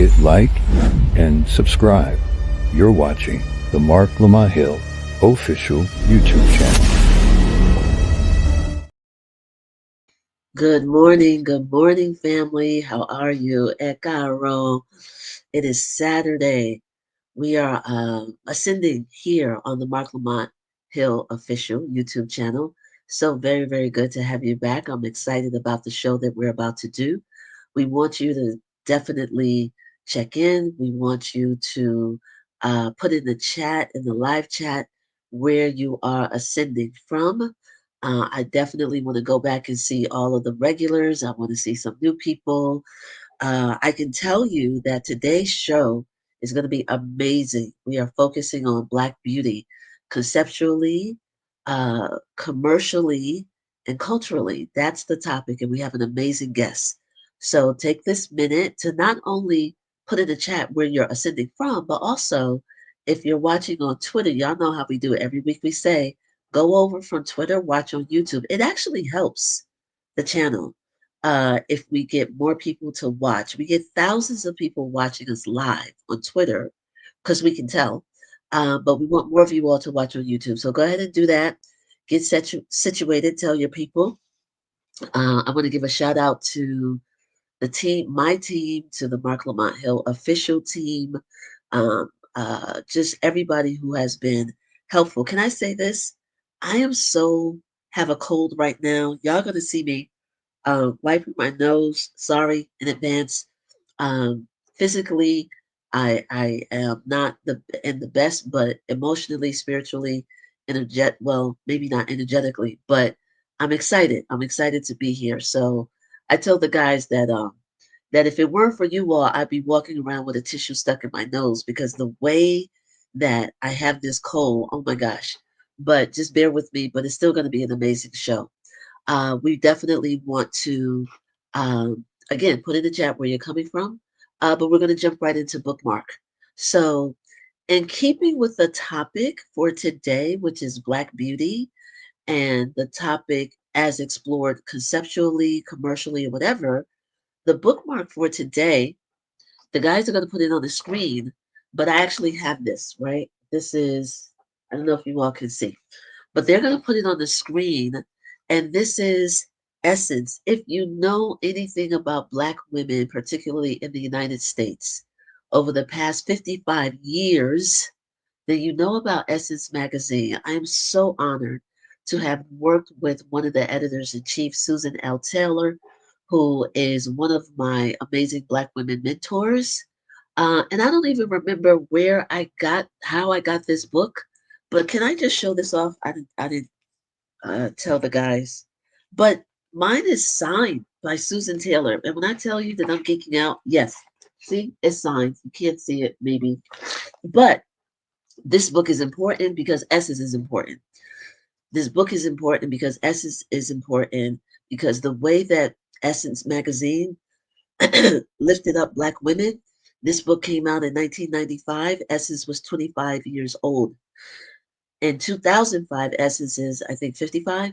hit like and subscribe. You're watching the Marc Lamont Hill official YouTube channel. Good morning, family. How are you? Caro. It is Saturday. We are ascending here on the Marc Lamont Hill official YouTube channel. So very, very good to have you back. I'm excited about the show that we're about to do. We want you to definitely check in. We want you to put in the chat, in the live chat, where you are ascending from. I definitely want to go back and see all of the regulars. I want to see some new people. I can tell you that today's show is going to be amazing. We are focusing on Black beauty conceptually, commercially, and culturally. That's the topic, and we have an amazing guest. So take this minute to not only put in the chat where you're ascending from, but also if you're watching on Twitter, y'all know how we do it. Every week we say, go over from Twitter, watch on YouTube. It actually helps the channel if we get more people to watch. We get thousands of people watching us live on Twitter because we can tell. But we want more of you all to watch on YouTube. So go ahead and do that. Get situated. Tell your people. I want to give a shout out to the team, my team, to the Marc Lamont Hill official team, just everybody who has been helpful. Can I say this? I am so have a cold right now. Y'all gonna see me wiping my nose. Sorry in advance. Physically, I am not in the best, but emotionally, spiritually, well, maybe not energetically, but I'm excited. I'm excited to be here. So I told the guys that if it weren't for you all, I'd be walking around with a tissue stuck in my nose because the way that I have this cold, oh my gosh. But just bear with me, but it's still going to be an amazing show. We definitely want to, again, put in the chat where you're coming from, but we're going to jump right into bookmark. So, in keeping with the topic for today, which is Black beauty, and the topic as explored conceptually, commercially, or whatever, the bookmark for today, the guys are going to put it on the screen, but I actually have this, right? This is, I don't know if you all can see, but they're going to put it on the screen. And this is Essence. If you know anything about Black women, particularly in the United States, over the past 55 years, then you know about Essence magazine. I am so honored to have worked with one of the editors in chief, Susan L. Taylor, who is one of my amazing Black women mentors. And I don't even remember how I got this book, but can I just show this off? I didn't tell the guys, but mine is signed by Susan Taylor. And when I tell you that I'm geeking out, yes, see, it's signed. You can't see it, maybe, but this book is important because Essence is important. This book is important because Essence is important because the way that Essence magazine lifted up Black women. This book came out in 1995. Essence was 25 years old. In 2005, Essence is, I think, 55.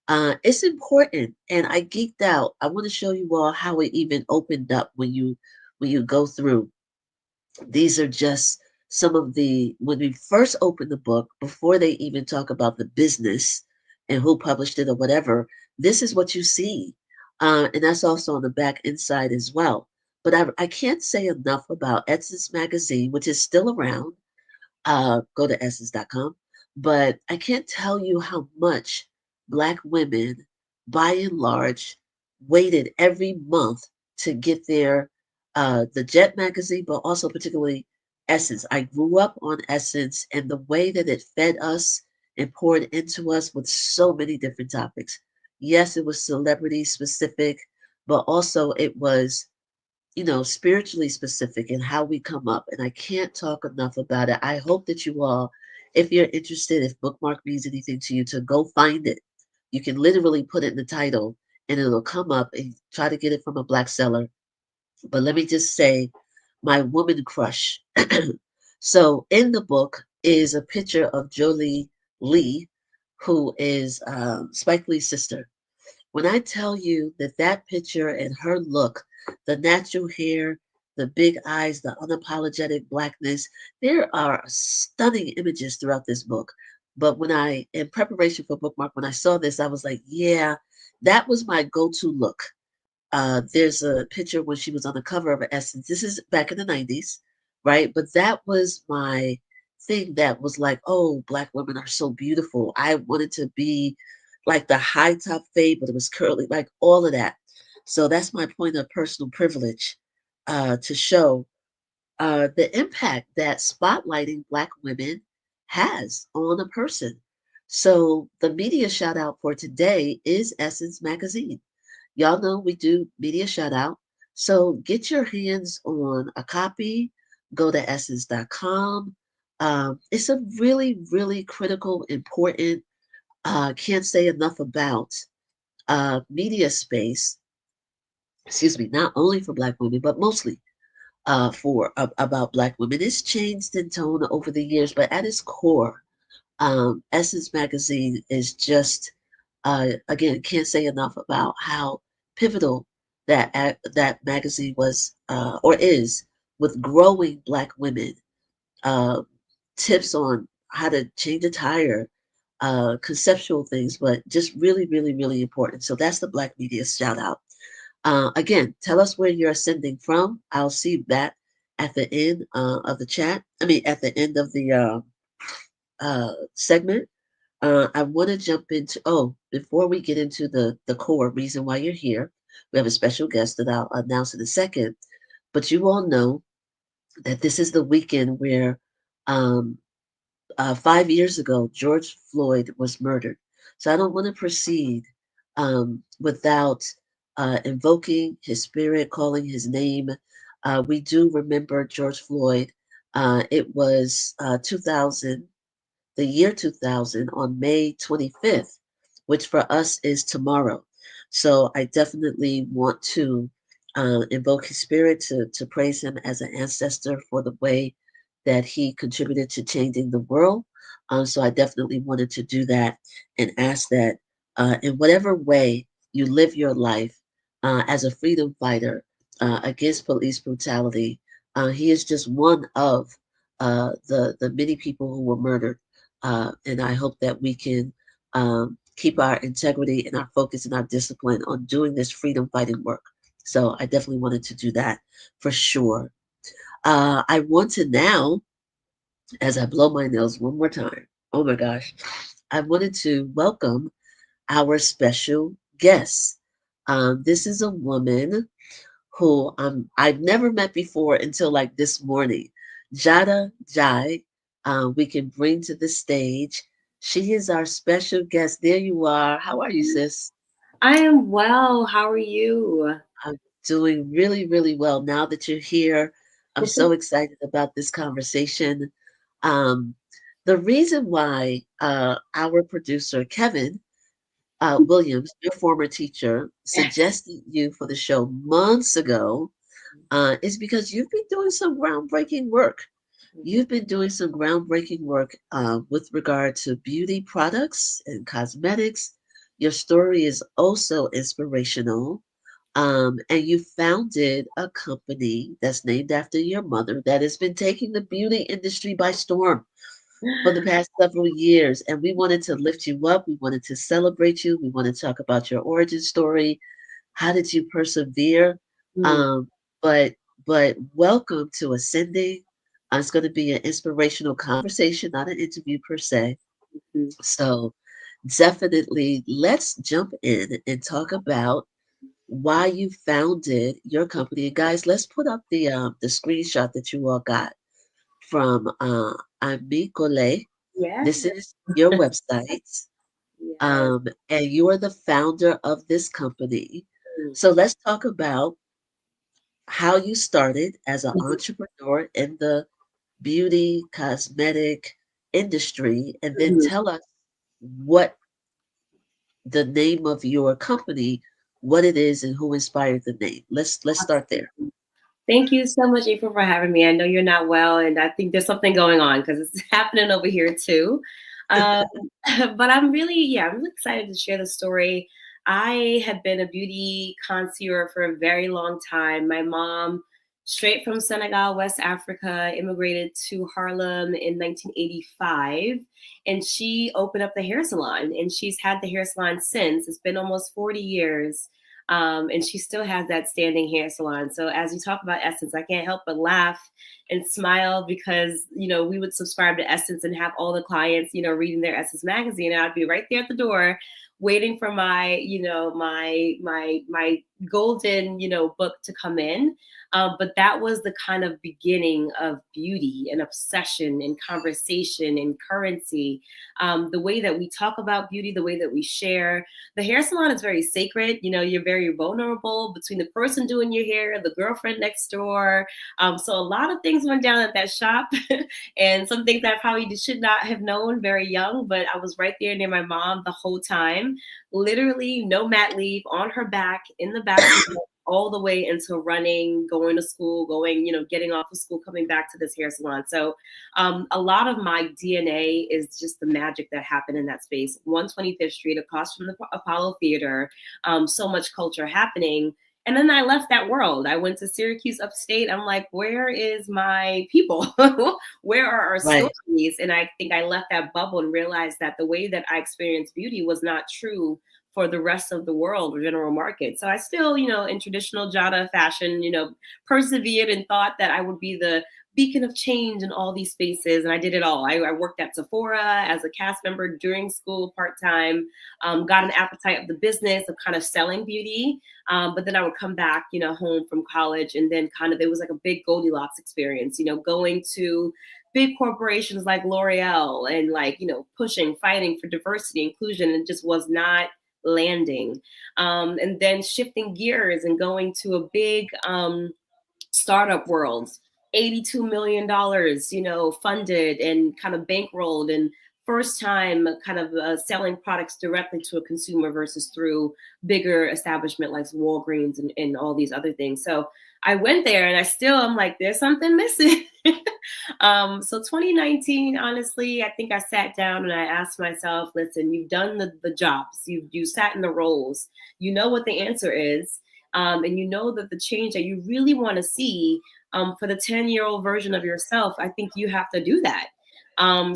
It's important, and I geeked out. I want to show you all how it even opened up when you go through. These are just some of the when we first opened the book before they even talk about the business and who published it or whatever. This is what you see, and that's also on the back inside as well. But I can't say enough about Essence magazine, which is still around. Go to essence.com. But I can't tell you how much Black women, by and large, waited every month to get their the Jet magazine, but also particularly Essence. I grew up on Essence and the way that it fed us and poured into us with so many different topics. Yes, it was celebrity specific, but also it was spiritually specific in how we come up. And I can't talk enough about it. I hope that you all, if you're interested, if bookmark means anything to you, to go find it. You can literally put it in the title and it'll come up and try to get it from a Black seller. But let me just say, my woman crush. So in the book is a picture of Jolie Lee, who is Spike Lee's sister. When I tell you that that picture and her look, the natural hair, the big eyes, the unapologetic blackness. There are stunning images throughout this book. But when in preparation for bookmark, when I saw this, I was like, yeah, that was my go-to look. There's a picture when she was on the cover of Essence. This is back in the 90s, right? But that was my thing that was like, oh, black women are so beautiful. I wanted to be like the high top fade, but it was curly, like all of that. So that's my point of personal privilege to show the impact that spotlighting black women has on a person. So the media shout out for today is Essence Magazine. Y'all know we do media shout out. So get your hands on a copy, go to essence.com. It's a really, really critical, important, can't say enough about media space, excuse me, not only for Black women, but mostly about Black women. It's changed in tone over the years, but at its core, Essence Magazine is just again, can't say enough about how pivotal that magazine was or is with growing Black women. Uh, Tips on how to change a tire, conceptual things, but just really, really, really important. So that's the Black media shout out. Again, tell us where you're sending from. I'll see that at the end of the chat. I mean, at the end of the segment. I want to jump into, before we get into the core reason why you're here, we have a special guest that I'll announce in a second. But you all know that this is the weekend where um, 5 years ago, George Floyd was murdered. So I don't want to proceed without invoking his spirit, calling his name. We do remember George Floyd. It was 2000 the year 2000 on May 25th, which for us is tomorrow. So I definitely want to invoke his spirit to praise him as an ancestor for the way that he contributed to changing the world. So I definitely wanted to do that and ask that in whatever way you live your life as a freedom fighter against police brutality, he is just one of the many people who were murdered, and I hope that we can keep our integrity and our focus and our discipline on doing this freedom fighting work. So I definitely wanted to do that for sure. I want to now, as I blow my nose one more time, oh my gosh, I wanted to welcome our special guest. This is a woman who I've never met before until like this morning. Diarrha N'Diaye, we can bring to the stage. She is our special guest. There you are. How are you, sis? I am well. How are you? I'm doing really, really well now that you're here. I'm so excited about this conversation. Um, the reason why our producer, Kevin Williams, your former teacher, suggested you for the show months ago is because you've been doing some groundbreaking work. You've been doing some groundbreaking work with regard to beauty products and cosmetics. Your story is also inspirational. And you founded a company that's named after your mother that has been taking the beauty industry by storm for the past several years. And we wanted to lift you up. We wanted to celebrate you. We want to talk about your origin story. How did you persevere? Mhm. Um, but but welcome to Ascending. It's going to be an inspirational conversation, not an interview per se. So definitely let's jump in and talk about why you founded your company. And guys, let's put up the screenshot that you all got from Ami Colé. Yes, This is your website, yes. and you are the founder of this company. Mm. So let's talk about how you started as an Mhm, entrepreneur in the beauty cosmetic industry, and then mhm. tell us what the name of your company, what it is, and who inspired the name. Let's start there. Thank you so much, April, for having me. I know you're not well, and I think there's something going on because it's happening over here too. Um, but I'm really excited to share the story. I have been a beauty connoisseur for a very long time. My mom, straight from Senegal, West Africa, immigrated to Harlem in 1985. And she opened up the hair salon, and she's had the hair salon since. It's been almost 40 years. And she still has that standing hair salon. So as you talk about Essence, I can't help but laugh and smile because, we would subscribe to Essence and have all the clients, reading their Essence magazine. And I'd be right there at the door waiting for my, my golden, book to come in. But that was the kind of beginning of beauty and obsession and conversation and currency. The way that we talk about beauty, the way that we share. The hair salon is very sacred. You're very vulnerable between the person doing your hair, the girlfriend next door. So a lot of things went down at that shop and some things that I probably should not have known very young, but I was right there near my mom the whole time. Literally no mat leave, on her back, in the back, all the way until running, going to school, getting off of school, coming back to this hair salon. So a lot of my DNA is just the magic that happened in that space. 125th Street, across from the Apollo Theater, so much culture happening. And then I left that world. I went to Syracuse upstate. I'm like, where is my people? Where are our stories? And I think I left that bubble and realized that the way that I experienced beauty was not true for the rest of the world or general market. So I still, in traditional Jada fashion, persevered and thought that I would be the beacon of change in all these spaces. And I did it all. I worked at Sephora as a cast member during school part-time, got an appetite of the business of kind of selling beauty. But then I would come back, home from college, and then it was like a big Goldilocks experience, going to big corporations like L'Oreal and pushing, fighting for diversity, inclusion, and just was not landing. And then shifting gears and going to a big startup world, $82 million, funded and kind of bankrolled, and first time kind of selling products directly to a consumer versus through bigger establishment like Walgreens and all these other things. So I went there and I'm like, there's something missing. So 2019, honestly, I think I sat down and I asked myself, listen, you've done the jobs, you sat in the roles, you know what the answer is. And you know that the change that you really want to see for the 10-year-old version of yourself, I think you have to do that.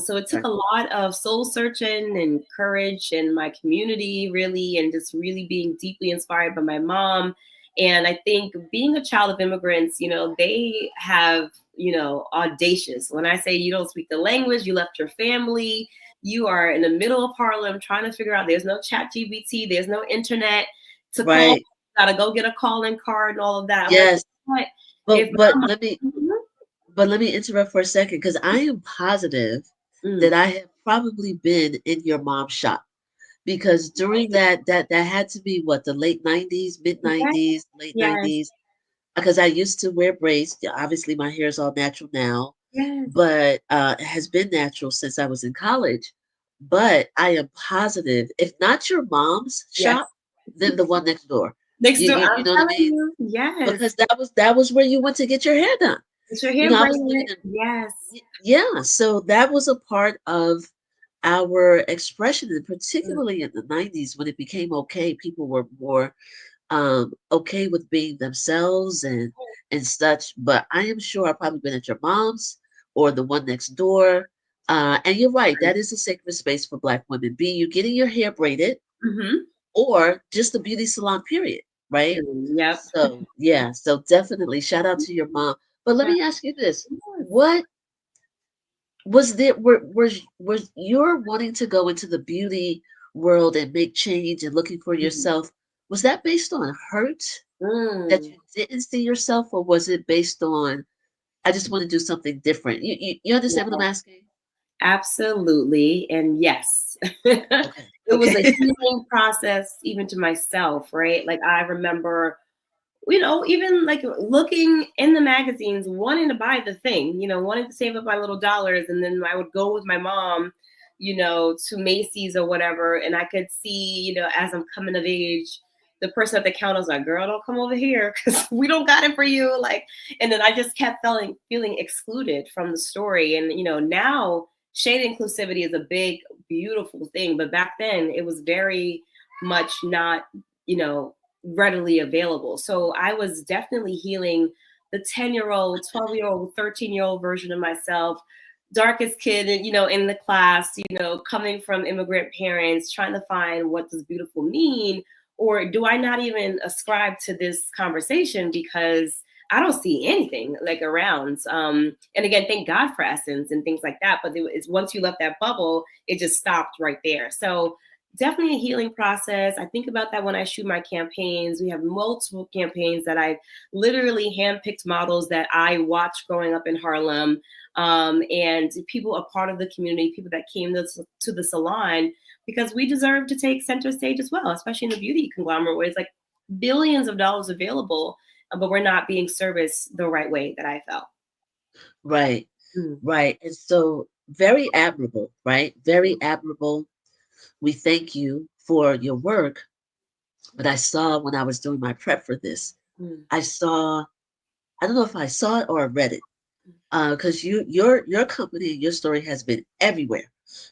So it took a lot of soul searching and courage and my community really, and just really being deeply inspired by my mom. And I think being a child of immigrants, they have, audacious. When I say you don't speak the language, you left your family, you are in the middle of Harlem trying to figure out, there's no chat GBT, there's no internet to call, gotta go get a calling card and all of that. Yes. Like, but let me interrupt for a second, because I am positive that I have probably been in your mom's shop, because during that had to be what, the late 90s, mid 90s, late 90s, because I used to wear braids. Obviously my hair is all natural now, but it has been natural since I was in college. But I am positive, if not your mom's shop, then the one next door. Next door, you know what I mean? Yes. Because that was where you went to get your hair done. Get your hair braided. Yes. Yeah. So that was a part of our expression, and particularly in the 90s when it became okay, people were more okay with being themselves and such. But I am sure I've probably been at your mom's or the one next door. And you're right, that is a sacred space for Black women. Be you getting your hair braided, or just a beauty salon, period. Right? Yep. So yeah, so definitely shout out to your mom. But let me ask you this: what was there? Was your wanting to go into the beauty world and make change and looking for yourself? Was that based on hurt that you didn't see yourself, or was it based on, I just want to do something different? You understand what I'm asking? Absolutely, and yes. It was a healing process, even to myself, right? Like I remember, even like looking in the magazines, wanting to buy the thing, wanting to save up my little dollars. And then I would go with my mom, to Macy's or whatever. And I could see, as I'm coming of age, the person at the counter was like, girl, don't come over here because we don't got it for you. Like, and then I just kept feeling excluded from the story. And, now shade inclusivity is a big, beautiful thing. But back then it was very much not, readily available. So I was definitely healing the 10-year-old, 12-year-old, 13-year-old version of myself, darkest kid, in the class, coming from immigrant parents, trying to find what does beautiful mean, or do I not even ascribe to this conversation because I don't see anything like around. And again, thank God for Essence and things like that. But it's once you left that bubble, it just stopped right there. So definitely a healing process. I think about that when I shoot my campaigns. We have multiple campaigns that I've literally handpicked models that I watched growing up in Harlem, and people a part of the community, people that came to the salon, because we deserve to take center stage as well, especially in the beauty conglomerate where it's like billions of dollars available, but we're not being serviced the right way that I felt. Right, Mm. right. And so very admirable, right? Very admirable. We thank you for your work. But I saw when I was doing my prep for this, I don't know if I saw it or I read it. Because your company and your story has been everywhere,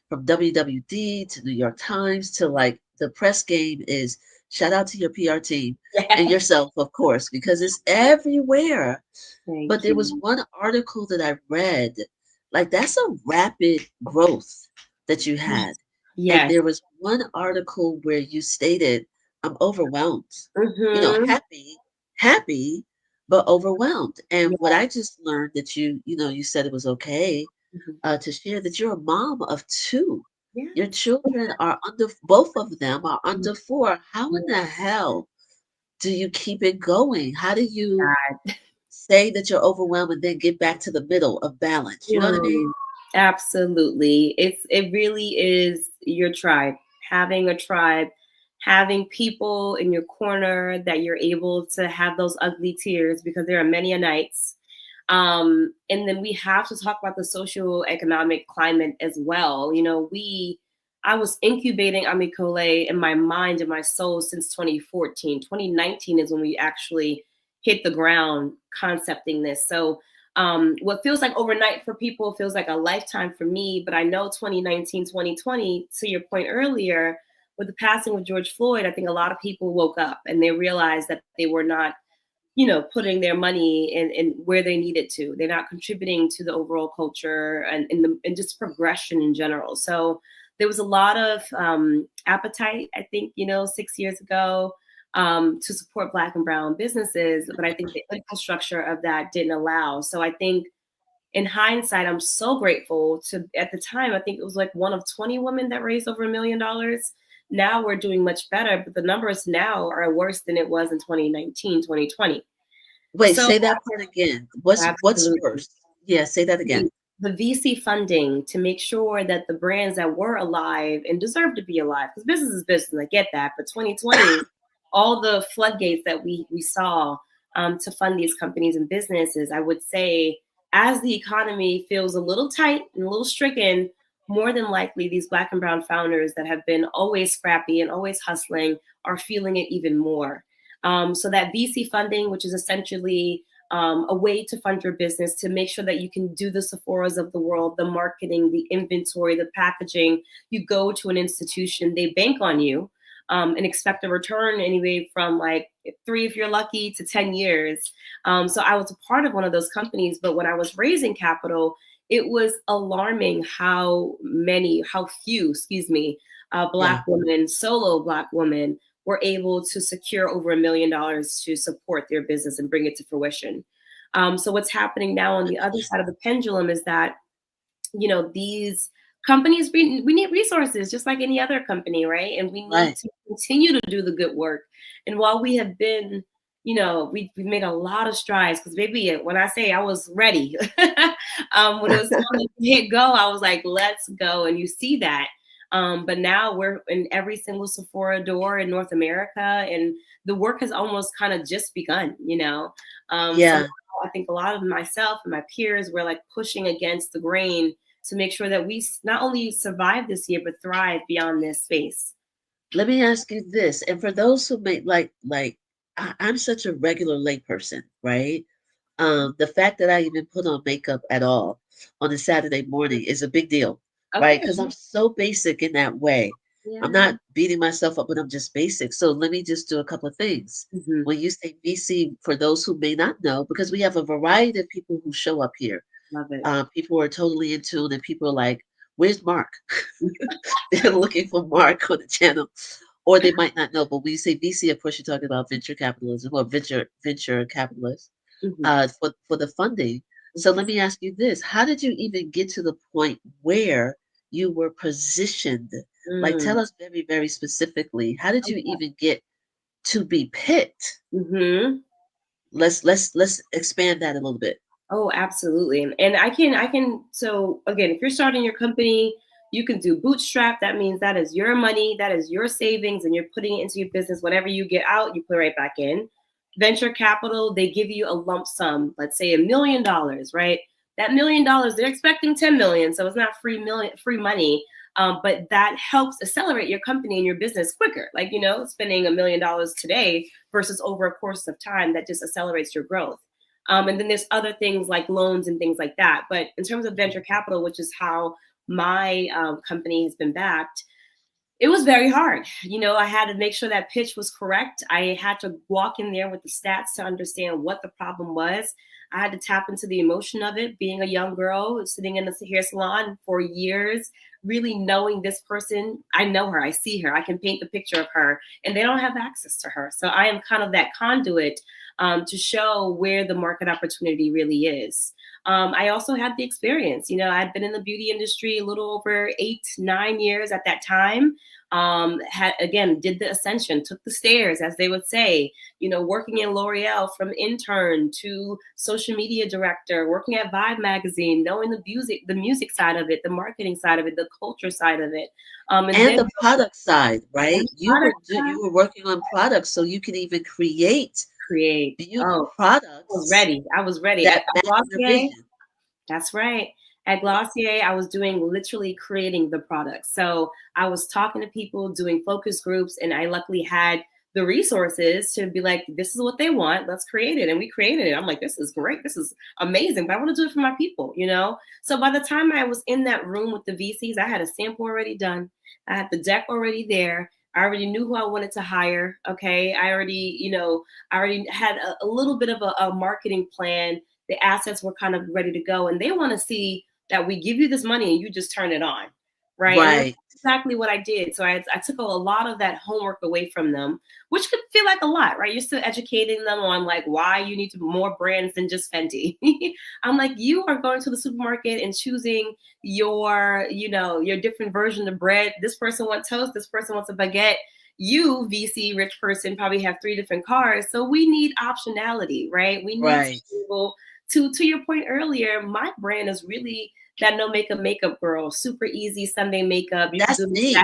from WWD to New York Times to like the press game is shout out to your PR team and yourself, of course, because it's everywhere. But there was one article that I read, like that's a rapid growth that you had. And Yes. there was one article where you stated, I'm overwhelmed, Mm-hmm. happy, but overwhelmed. And Yeah. what I just learned that you said it was okay Mm-hmm. to share that you're a mom of two. Yeah. Your children are both of them are Mm-hmm. under 4. How in the hell do you keep it going? How do you say that you're overwhelmed and then get back to the middle of balance? You know what I mean? Absolutely. It really is your tribe. Having a tribe, having people in your corner that you're able to have those ugly tears, because there are many a nights. And then we have to talk about the social economic climate as well. I was incubating Ami Colé in my mind and my soul since 2014. 2019 is when we actually hit the ground concepting this. So what feels like overnight for people feels like a lifetime for me. But I know 2019, 2020, to your point earlier, with the passing of George Floyd, I think a lot of people woke up and they realized that they were not, putting their money in where they needed to. They're not contributing to the overall culture and just progression in general. So there was a lot of appetite, I think, 6 years ago, to support Black and Brown businesses. But I think the infrastructure of that didn't allow. So I think in hindsight, I'm so grateful to, at the time, I think it was like one of 20 women that raised over $1 million. Now we're doing much better, but the numbers now are worse than it was in 2019, 2020. Wait, So say that part again. What's absolutely. worse? Yeah, say that again. The VC funding to make sure that the brands that were alive and deserve to be alive, because business is business, I get that. But 2020, all the floodgates that we saw to fund these companies and businesses, I would say, as the economy feels a little tight and a little stricken, more than likely these Black and Brown founders that have been always scrappy and always hustling are feeling it even more. So that VC funding, which is essentially a way to fund your business, to make sure that you can do the Sephoras of the world, the marketing, the inventory, the packaging. You go to an institution, they bank on you and expect a return anyway from like 3 if you're lucky to 10 years. So I was a part of one of those companies, but when I was raising capital, it was alarming how few, Black women, solo Black women, were able to secure over $1 million to support their business and bring it to fruition. So what's happening now on the other side of the pendulum is that, these companies, we need resources just like any other company, right? And we need to continue to do the good work. And while we have been, we've made a lot of strides, because baby, when I say I was ready, when it was time to hit go, I was like, let's go. And you see that. But now we're in every single Sephora door in North America, and the work has almost kind of just begun, So I think a lot of myself and my peers were like pushing against the grain to make sure that we not only survive this year, but thrive beyond this space. Let me ask you this, and for those who may I'm such a regular layperson, right? The fact that I even put on makeup at all on a Saturday morning is a big deal, right? Because I'm so basic in that way. Yeah. I'm not beating myself up, but I'm just basic. So let me just do a couple of things. Hmm. When you say VC, for those who may not know, because we have a variety of people who show up here. Love it. People are totally in tune, and people are like, "Where's Mark?" They're looking for Mark on the channel, or they might not know. But when you say VC, of course, you're talking about venture capitalism or venture capitalist Hmm. for the funding. So let me ask you this: how did you even get to the point where you were positioned? Like, tell Mm. us very, very specifically. How did you even get to be picked? Hmm. Let's expand that a little bit. Oh, absolutely. And I can, so again, if you're starting your company, you can do bootstrap. That means that is your money, that is your savings, and you're putting it into your business. Whatever you get out, you put right back in. Venture capital, they give you a lump sum, let's say $1 million, right? That $1 million, they're expecting 10 million. So it's not free money. But that helps accelerate your company and your business quicker. Like, spending $1 million today versus over a course of time, that just accelerates your growth. And then there's other things like loans and things like that. But in terms of venture capital, which is how my company has been backed, it was very hard. I had to make sure that pitch was correct. I had to walk in there with the stats to understand what the problem was. I had to tap into the emotion of it, being a young girl sitting in a hair salon for years, really knowing this person. I know her, I see her, I can paint the picture of her, and they don't have access to her. So I am kind of that conduit to show where the market opportunity really is. I also had the experience. I'd been in the beauty industry a little over 8, 9 years at that time. Did the ascension, took the stairs, as they would say, working in L'Oreal from intern to social media director, working at Vibe magazine, knowing the music side of it, the marketing side of it, the culture side of it. And And then the product side, right? and You product were side, you were working on products, so you can even create create. beauty Oh, I was products ready. I was ready. that At match your Glossier, vision. that's right. At Glossier, I was doing literally creating the product. So I was talking to people, doing focus groups, and I luckily had the resources to be like, this is what they want. Let's create it. And we created it. I'm like, this is great. This is amazing. But I want to do it for my people. So by the time I was in that room with the VCs, I had a sample already done. I had the deck already there. I already knew who I wanted to hire. Okay. I already had a little bit of a marketing plan. The assets were kind of ready to go, and they want to see that we give you this money and you just turn it on, right? And that's Right. exactly what I did. So I took a lot of that homework away from them, which could feel like a lot, right? You're still educating them on like why you need more brands than just Fenty. I'm like, you are going to the supermarket and choosing your different version of bread. This person wants toast, this person wants a baguette. You, VC rich person, probably have 3 different cars. So we need optionality, right? We need to Right. be able to your point earlier, my brand is really that no makeup girl, super easy Sunday makeup. You can That's do this. me.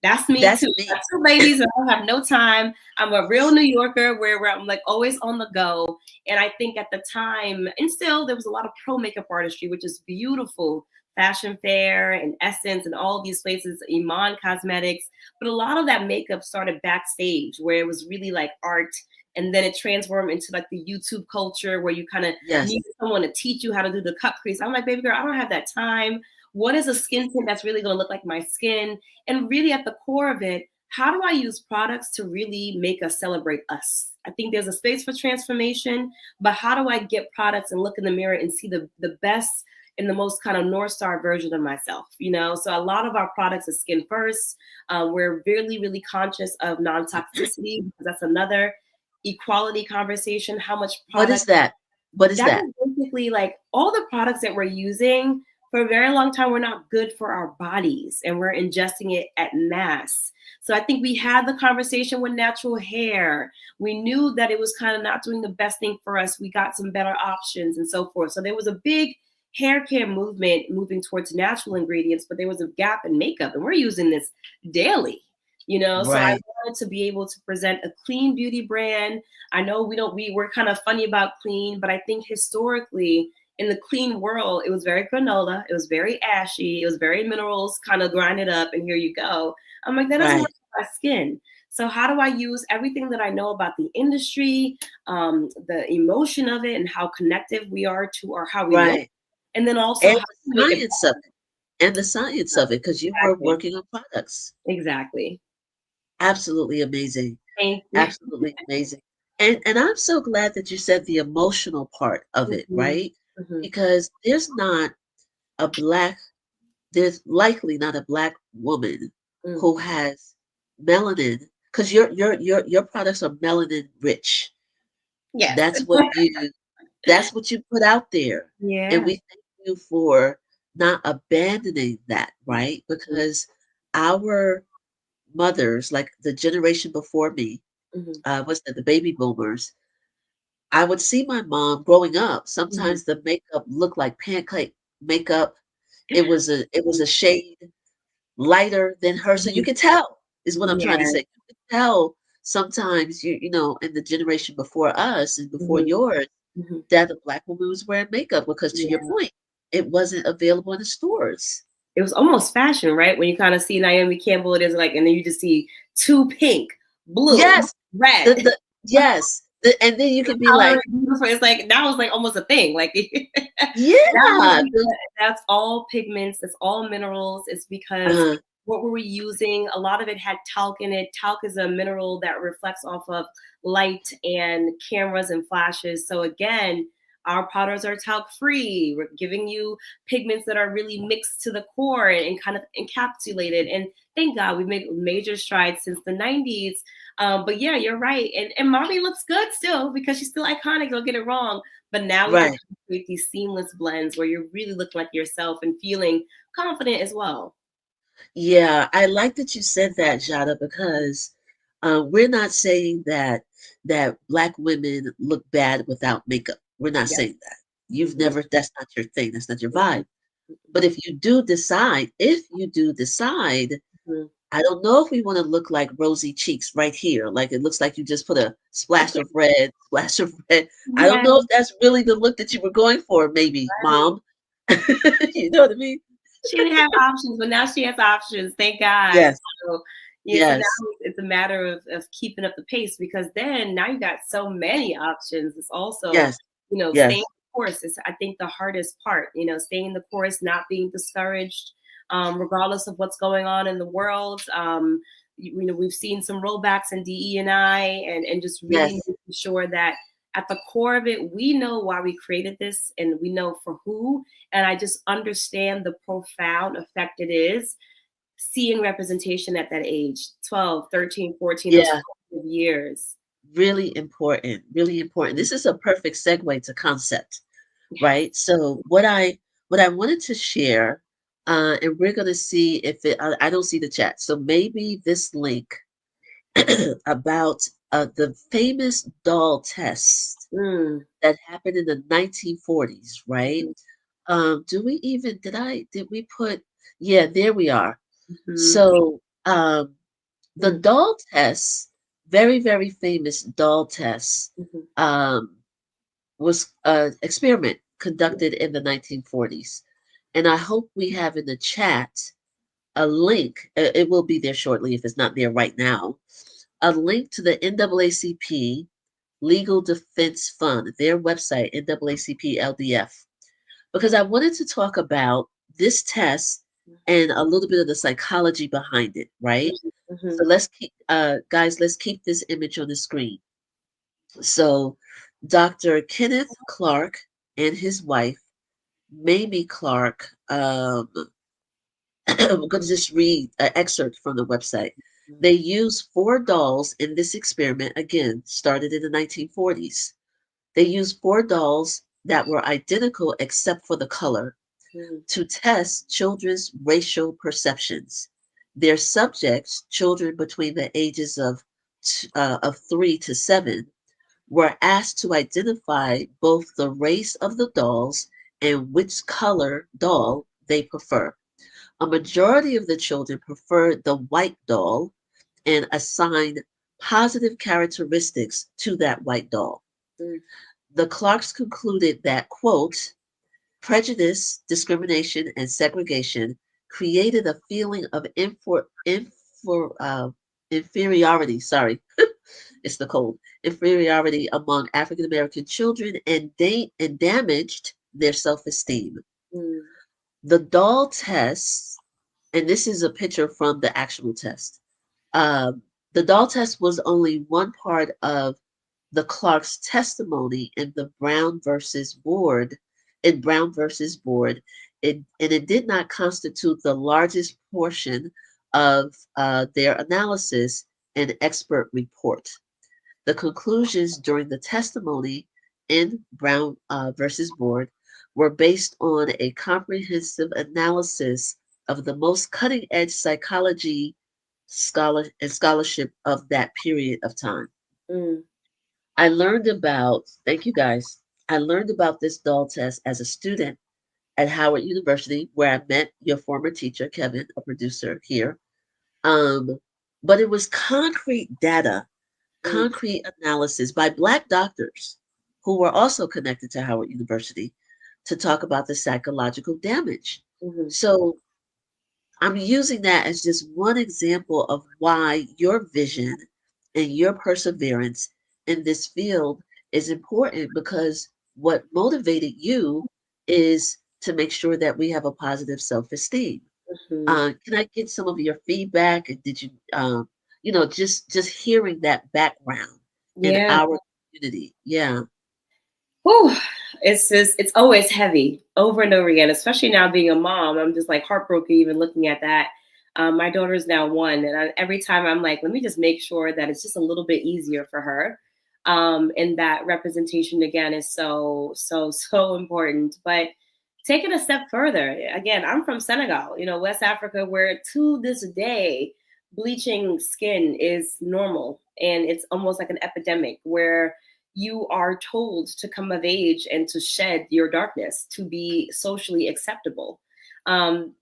That's me That's too. I me. got 2 babies and I don't have no time. I'm a real New Yorker where I'm like always on the go. And I think at the time, and still there was a lot of pro makeup artistry, which is beautiful. Fashion Fair and Essence and all these places, Iman Cosmetics. But a lot of that makeup started backstage where it was really like art, and then it transformed into like the YouTube culture where you kind of Yes. need someone to teach you how to do the cut crease. I'm like, baby girl, I don't have that time. What is a skin tint that's really going to look like my skin? And really at the core of it, how do I use products to really make us celebrate us? I think there's a space for transformation, but how do I get products and look in the mirror and see the best and the most kind of North Star version of myself, So a lot of our products is skin first. We're really, really conscious of non-toxicity because that's another equality conversation. How much What product is that? What is that that? is basically like all the products that we're using for a very long time were not good for our bodies, and we're ingesting it at mass. So I think we had the conversation with natural hair. We knew that it was kind of not doing the best thing for us. We got some better options and so forth. So there was a big hair care movement moving towards natural ingredients, but there was a gap in makeup, and we're using this daily. So I Right. wanted to be able to present a clean beauty brand. I know we're kind of funny about clean, but I think historically in the clean world, it was very granola, it was very ashy, it was very minerals kind of grinded up, and here you go. I'm like, that doesn't work Right. for my skin. So how do I use everything that I know about the industry, the emotion of it, and how connected we are to or how we look, Right. and then also And how the to make it science of it. and the science of it, because you were Exactly. working on products. Exactly. Absolutely amazing. Thank you. Absolutely amazing. And I'm so glad that you said the emotional part of it, Mhm, right? mhm, Because a black, there's likely not a black woman mm. who has melanin, because your products are melanin rich. Yes. That's what you that's what you put out there. And Yeah. we thank you for not abandoning that, right? Mhm, Because our mothers, like the generation before me, mhm, was that the baby boomers, I would see my mom growing up. mhm. Sometimes the makeup looked like pancake makeup. It was a shade lighter than her. So you Mhm. could tell, is what I'm trying to Yeah. say. You could tell sometimes in the generation before us and before Mhm, yours, mhm. that a black woman was wearing makeup because to your Yeah. point, it wasn't available in the stores. It was almost fashion, right? When you kind of see Naomi Campbell, it is like, and then you just see two pink, blue, Yes. red, The yes. And then you the can be color like, is beautiful. It's like that was like almost a thing. Like that was yeah. that's all pigments. It's all minerals. It's because Uh, what were we using? A lot of it had talc in it. Talc is a mineral that reflects off of light and cameras and flashes. So again, our powders are talc free. We're giving you pigments that are really mixed to the core and kind of encapsulated. And thank God we made major strides since the 90s. But yeah, you're right. And Mommy looks good still because she's still iconic. Don't get it wrong. But now we can right. create these seamless blends where you're really looking like yourself and feeling confident as well. Yeah, I like that you said that, Jada, because we're not saying that black women look bad without makeup. We're not Yes. saying that. You've Mhm. never, that's not your thing. That's not your vibe. But if you do decide, Mhm. I don't know if we want to look like rosy cheeks right here. Like it looks like you just put a splash of red, splash of red. I don't Yeah, know if that's really the look that you were going for, maybe, right. mom. You know what I mean? She didn't have options, but now she has options. Thank God. Yes, So yeah, so now yes, it's a matter of keeping up the pace because then now you got so many options. It's also, yes, staying yes, the course is I think the hardest part, staying the course, not being discouraged, regardless of what's going on in the world. We've seen some rollbacks in DE&I and just really yes. making sure that at the core of it, we know why we created this and we know for who. And I just understand the profound effect it is seeing representation at that age 12, 13, 14, those Yeah, formative years. really important, really important. This is a perfect segue to concept, Yes. right? So what I wanted to share, and we're gonna see if I don't see the chat. So maybe this link about the famous doll test Mm, that happened in the 1940s, right? Did we put, yeah, there we are. mm-hmm, So, the mm, doll test, very, very famous doll test, mm-hmm, um, was an experiment conducted in the 1940s. And I hope we have in the chat a link. It will be there shortly if it's not there right now. A link to the NAACP Legal Defense Fund, their website, NAACP LDF, because I wanted to talk about this test and a little bit of the psychology behind it, right? mm-hmm, So let's keep this image on the screen. So Dr. Kenneth Clark and his wife, Mamie Clark, I'm going to just read an excerpt from the website. They used four dolls in this experiment, again, started in the 1940s. They used four dolls that were identical except for the color mm-hmm, to test children's racial perceptions. Their subjects, children between the ages of 3 to 7, were asked to identify both the race of the dolls and which color doll they prefer. A majority of the children preferred the white doll and assigned positive characteristics to that white doll. The Clarks concluded that, quote, prejudice, discrimination, and segregation created a feeling of inferiority. Sorry, it's the cold. Inferiority among African American children and damaged their self esteem. mm-hmm. The doll test, and this is a picture from the actual test. Um, the doll test was only one part of the Clark's testimony in the Brown versus Board, and it did not constitute the largest portion of their analysis and expert report. The conclusions during the testimony in Brown versus Board were based on a comprehensive analysis of the most cutting edge psychology scholarship of that period of time. Mm. Thank you guys. I learned about this doll test as a student at Howard University, where I met your former teacher, Kevin, a producer here. Um, but it was concrete data, Mm. concrete analysis by Black doctors who were also connected to Howard University to talk about the psychological damage. Mm-hmm. So I'm using that as just one example of why your vision and your perseverance in this field is important, because what motivated you is to make sure that we have a positive self-esteem. Mm-hmm. Can I get some of your feedback? And did you, just hearing that background in Yeah. our community? Yeah. Whew. It's always heavy over and over again, especially now being a mom. I'm just like heartbroken even looking at that. My daughter is now 1, and every time I'm like, let me just make sure that it's just a little bit easier for her. And that representation again is so important. But take it a step further. Again, I'm from Senegal, West Africa, where to this day, bleaching skin is normal, and it's almost like an epidemic where you are told to come of age and to shed your darkness to be socially acceptable.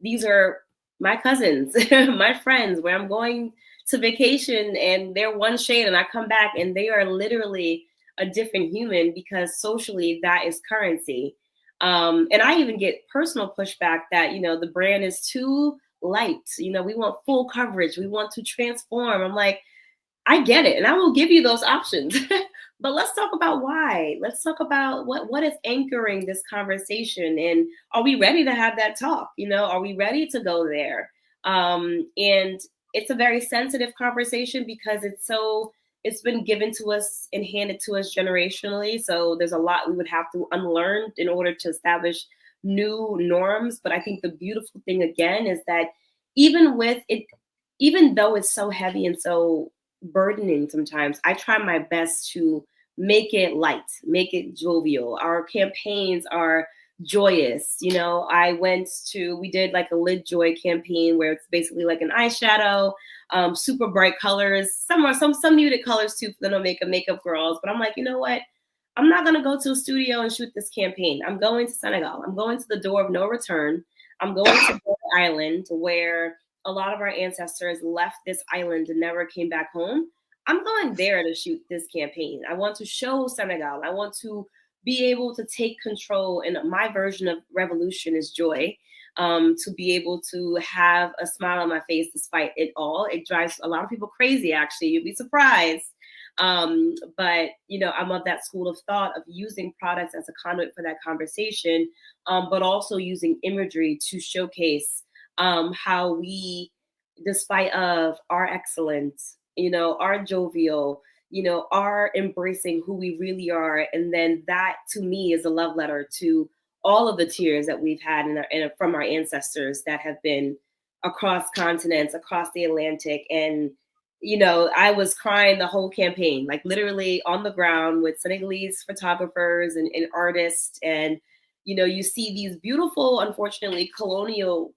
These are my cousins, my friends, where I'm going to vacation and they're one shade and I come back and they are literally a different human, because socially that is currency. And I even get personal pushback that, the brand is too light. We want full coverage. We want to transform. I'm like, I get it. And I will give you those options. But let's talk about why. Let's talk about what is anchoring this conversation. And are we ready to have that talk? Are we ready to go there? And it's a very sensitive conversation because it's been given to us and handed to us generationally. So there's a lot we would have to unlearn in order to establish new norms. But I think the beautiful thing again is that even with it, even though it's so heavy and so burdening sometimes, I try my best to make it light, make it jovial. Our campaigns are joyous. We did like a Lid Joy campaign where it's basically like an eyeshadow, super bright colors, some muted colors too for the makeup girls. But I'm like, you know what? I'm not gonna go to a studio and shoot this campaign. I'm going to Senegal. I'm going to the door of no return. I'm going to the island where a lot of our ancestors left this island and never came back home. I'm going there to shoot this campaign. I want to show Senegal. I want to be able to take control. And my version of revolution is joy. To be able to have a smile on my face despite it all. It drives a lot of people crazy, actually. You'd be surprised. But I'm of that school of thought of using products as a conduit for that conversation, but also using imagery to showcase how we, despite of our excellence, our jovial, our embracing who we really are. And then that to me is a love letter to all of the tears that we've had from our ancestors that have been across continents, across the Atlantic. And, I was crying the whole campaign, like literally on the ground with Senegalese photographers and artists. And, you see these beautiful, unfortunately, colonial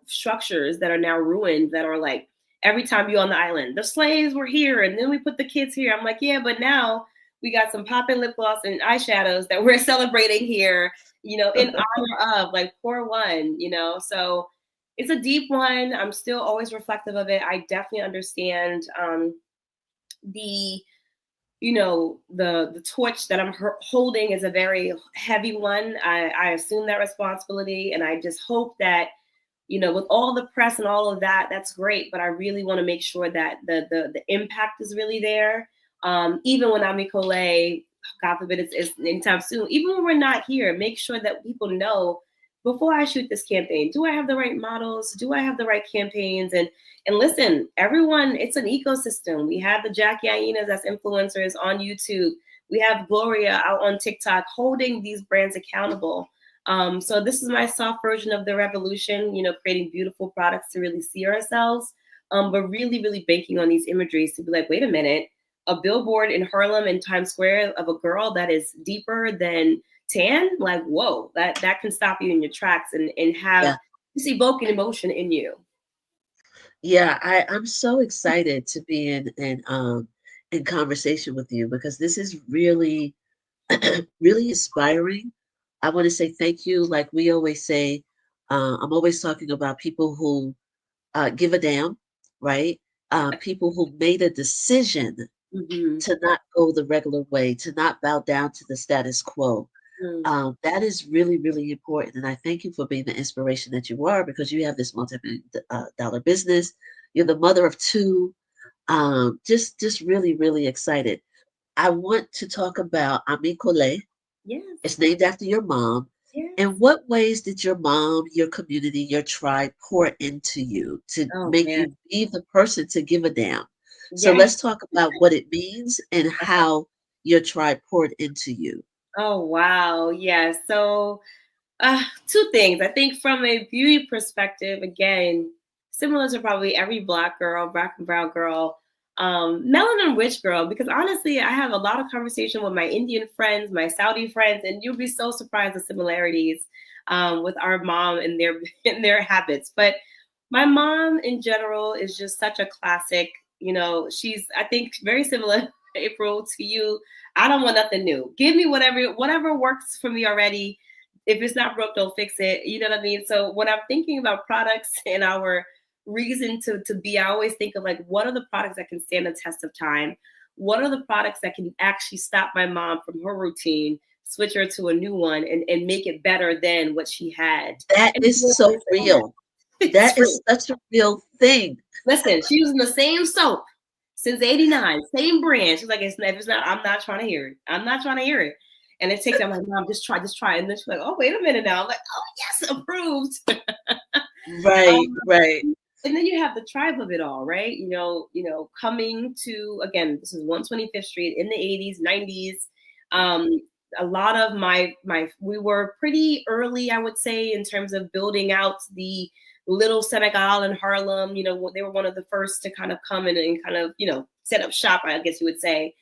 structures that are now ruined, that are like, every time you're on the island, the slaves were here and then we put the kids here. I'm like, yeah, but now we got some poppin' lip gloss and eyeshadows that we're celebrating here, in honor of, like, poor one, so it's a deep one. I'm still always reflective of it. I definitely understand the the torch that I'm holding is a very heavy one. I assume that responsibility, and I just hope that, with all the press and all of that, that's great. But I really want to make sure that the impact is really there. Even when Ami Colé, God forbid it's anytime soon, even when we're not here, make sure that people know before I shoot this campaign, do I have the right models? Do I have the right campaigns? And listen, everyone, it's an ecosystem. We have the Jackie Ayenas as influencers on YouTube. We have Gloria out on TikTok holding these brands accountable. So this is my soft version of the revolution, creating beautiful products to really see ourselves, but really, really banking on these imageries to be like, wait a minute, a billboard in Harlem and Times Square of a girl that is deeper than tan, like, whoa, that can stop you in your tracks and have Yeah. this evoking emotion in you. Yeah, I'm so excited to be in conversation with you because this is really really inspiring. I want to say thank you. Like we always say, I'm always talking about people who give a damn, right? People who made a decision Mm-hmm. to not go the regular way, to not bow down to the status quo. That is really, really important. And I thank you for being the inspiration that you are because you have this multi-million dollar business. You're the mother of two. Just really, really excited. I want to talk about Ami Colé. Yes. It's named after your mom. Yes. In what ways did your mom, your community, your tribe pour into you to make Man. you be the person to give a damn? So Yes. let's talk about what it means and how your tribe poured into you. Oh, wow. Yeah. So two things. I think from a beauty perspective, again, similar to probably every Black girl, Black and brown girl, melanin-rich girl, because honestly, I have a lot of conversation with my Indian friends, my Saudi friends, and you'll be so surprised the similarities with our mom and their and their habits. But my mom in general is just such a classic. She's, I think, very similar, April, to you. I don't want nothing new. Give me whatever works for me already. If it's not broke, don't fix it. You know what I mean? So when I'm thinking about products and our reason to be, I always think of like, what are the products that can stand the test of time? What are the products that can actually stop my mom from her routine, switch her to a new one, and make it better than what she had? That And is so real. That is such a real thing. Listen, she using the same soap since '89, same brand. She's like, if it's not, I'm not trying to hear it. I'm not trying to hear it. And it takes, I'm like, Mom, just try. And then she's like, oh, wait a minute now. I'm like, oh, yes, approved. Right, right. And then you have the tribe of it all, right? Coming to, again, this is 125th Street in the 80s, 90s. A lot of we were pretty early, I would say, in terms of building out the little Senegal in Harlem. They were one of the first to kind of come in and kind of, set up shop, I guess you would say.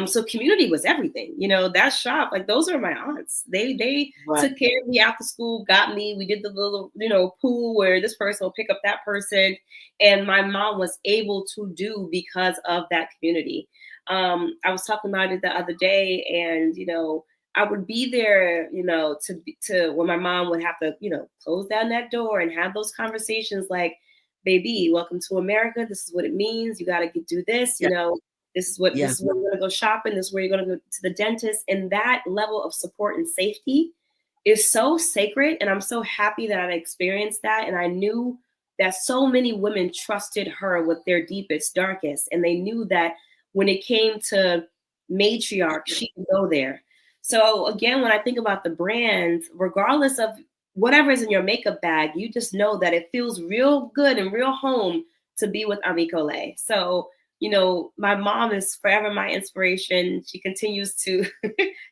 So community was everything. That shop, like those are my aunts. They Right. took care of me after school, got me. We did the little, pool where this person will pick up that person. And my mom was able to do because of that community. I was talking about it the other day, and I would be there, to when my mom would have to, close down that door and have those conversations like, baby, welcome to America. This is what it means. You got to do this, Yeah. this is where Yeah. you're going to go shopping. This is where you're going to go to the dentist. And that level of support and safety is so sacred. And I'm so happy that I experienced that. And I knew that so many women trusted her with their deepest, darkest. And they knew that when it came to matriarch, she could go there. So again, when I think about the brand, regardless of whatever is in your makeup bag, you just know that it feels real good and real home to be with Ami Colé. So, my mom is forever my inspiration. She continues to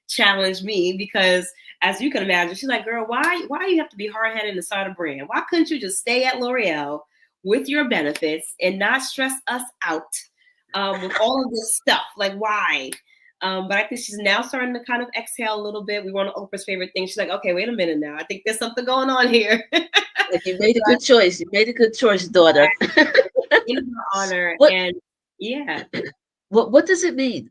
challenge me because, as you can imagine, she's like, girl, why do you have to be hard-headed and start a brand? Why couldn't you just stay at L'Oreal with your benefits and not stress us out with all of this stuff? Like, why? But I think she's now starting to kind of exhale a little bit. We want Oprah's favorite thing. She's like, okay, wait a minute now. I think there's something going on here. Like you made a good choice. You made a good choice, daughter. In her honor. What, And yeah. what does it mean?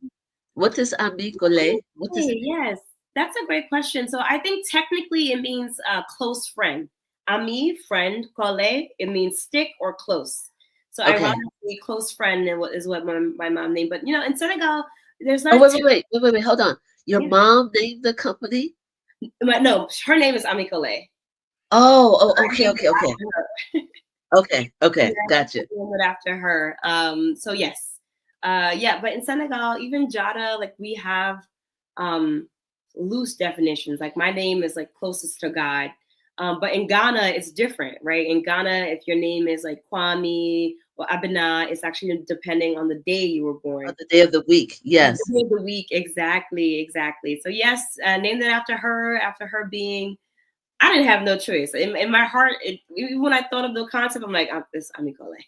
What does Ami Colé? What does it mean? Yes, that's a great question. So I think technically it means close friend. Ami, friend, Colé, it means stick or close. So Okay. ironically, close friend is what my mom named. But in Senegal, there's not. Oh, wait. Hold on. Your Yeah. mom named the company? No, her name is Ami Colé. Oh, okay. Okay, gotcha. Named it after her. So yes. Yeah, but in Senegal, even Jada, like we have loose definitions. Like my name is like closest to God. But in Ghana, it's different, right? In Ghana, if your name is like Kwame or Abena, it's actually depending on the day you were born. On the day of the week, yes. The day of the week, exactly. So yes, named it after her being. I didn't have no choice. In my heart, even when I thought of the concept, I'm like, this Ami Colé.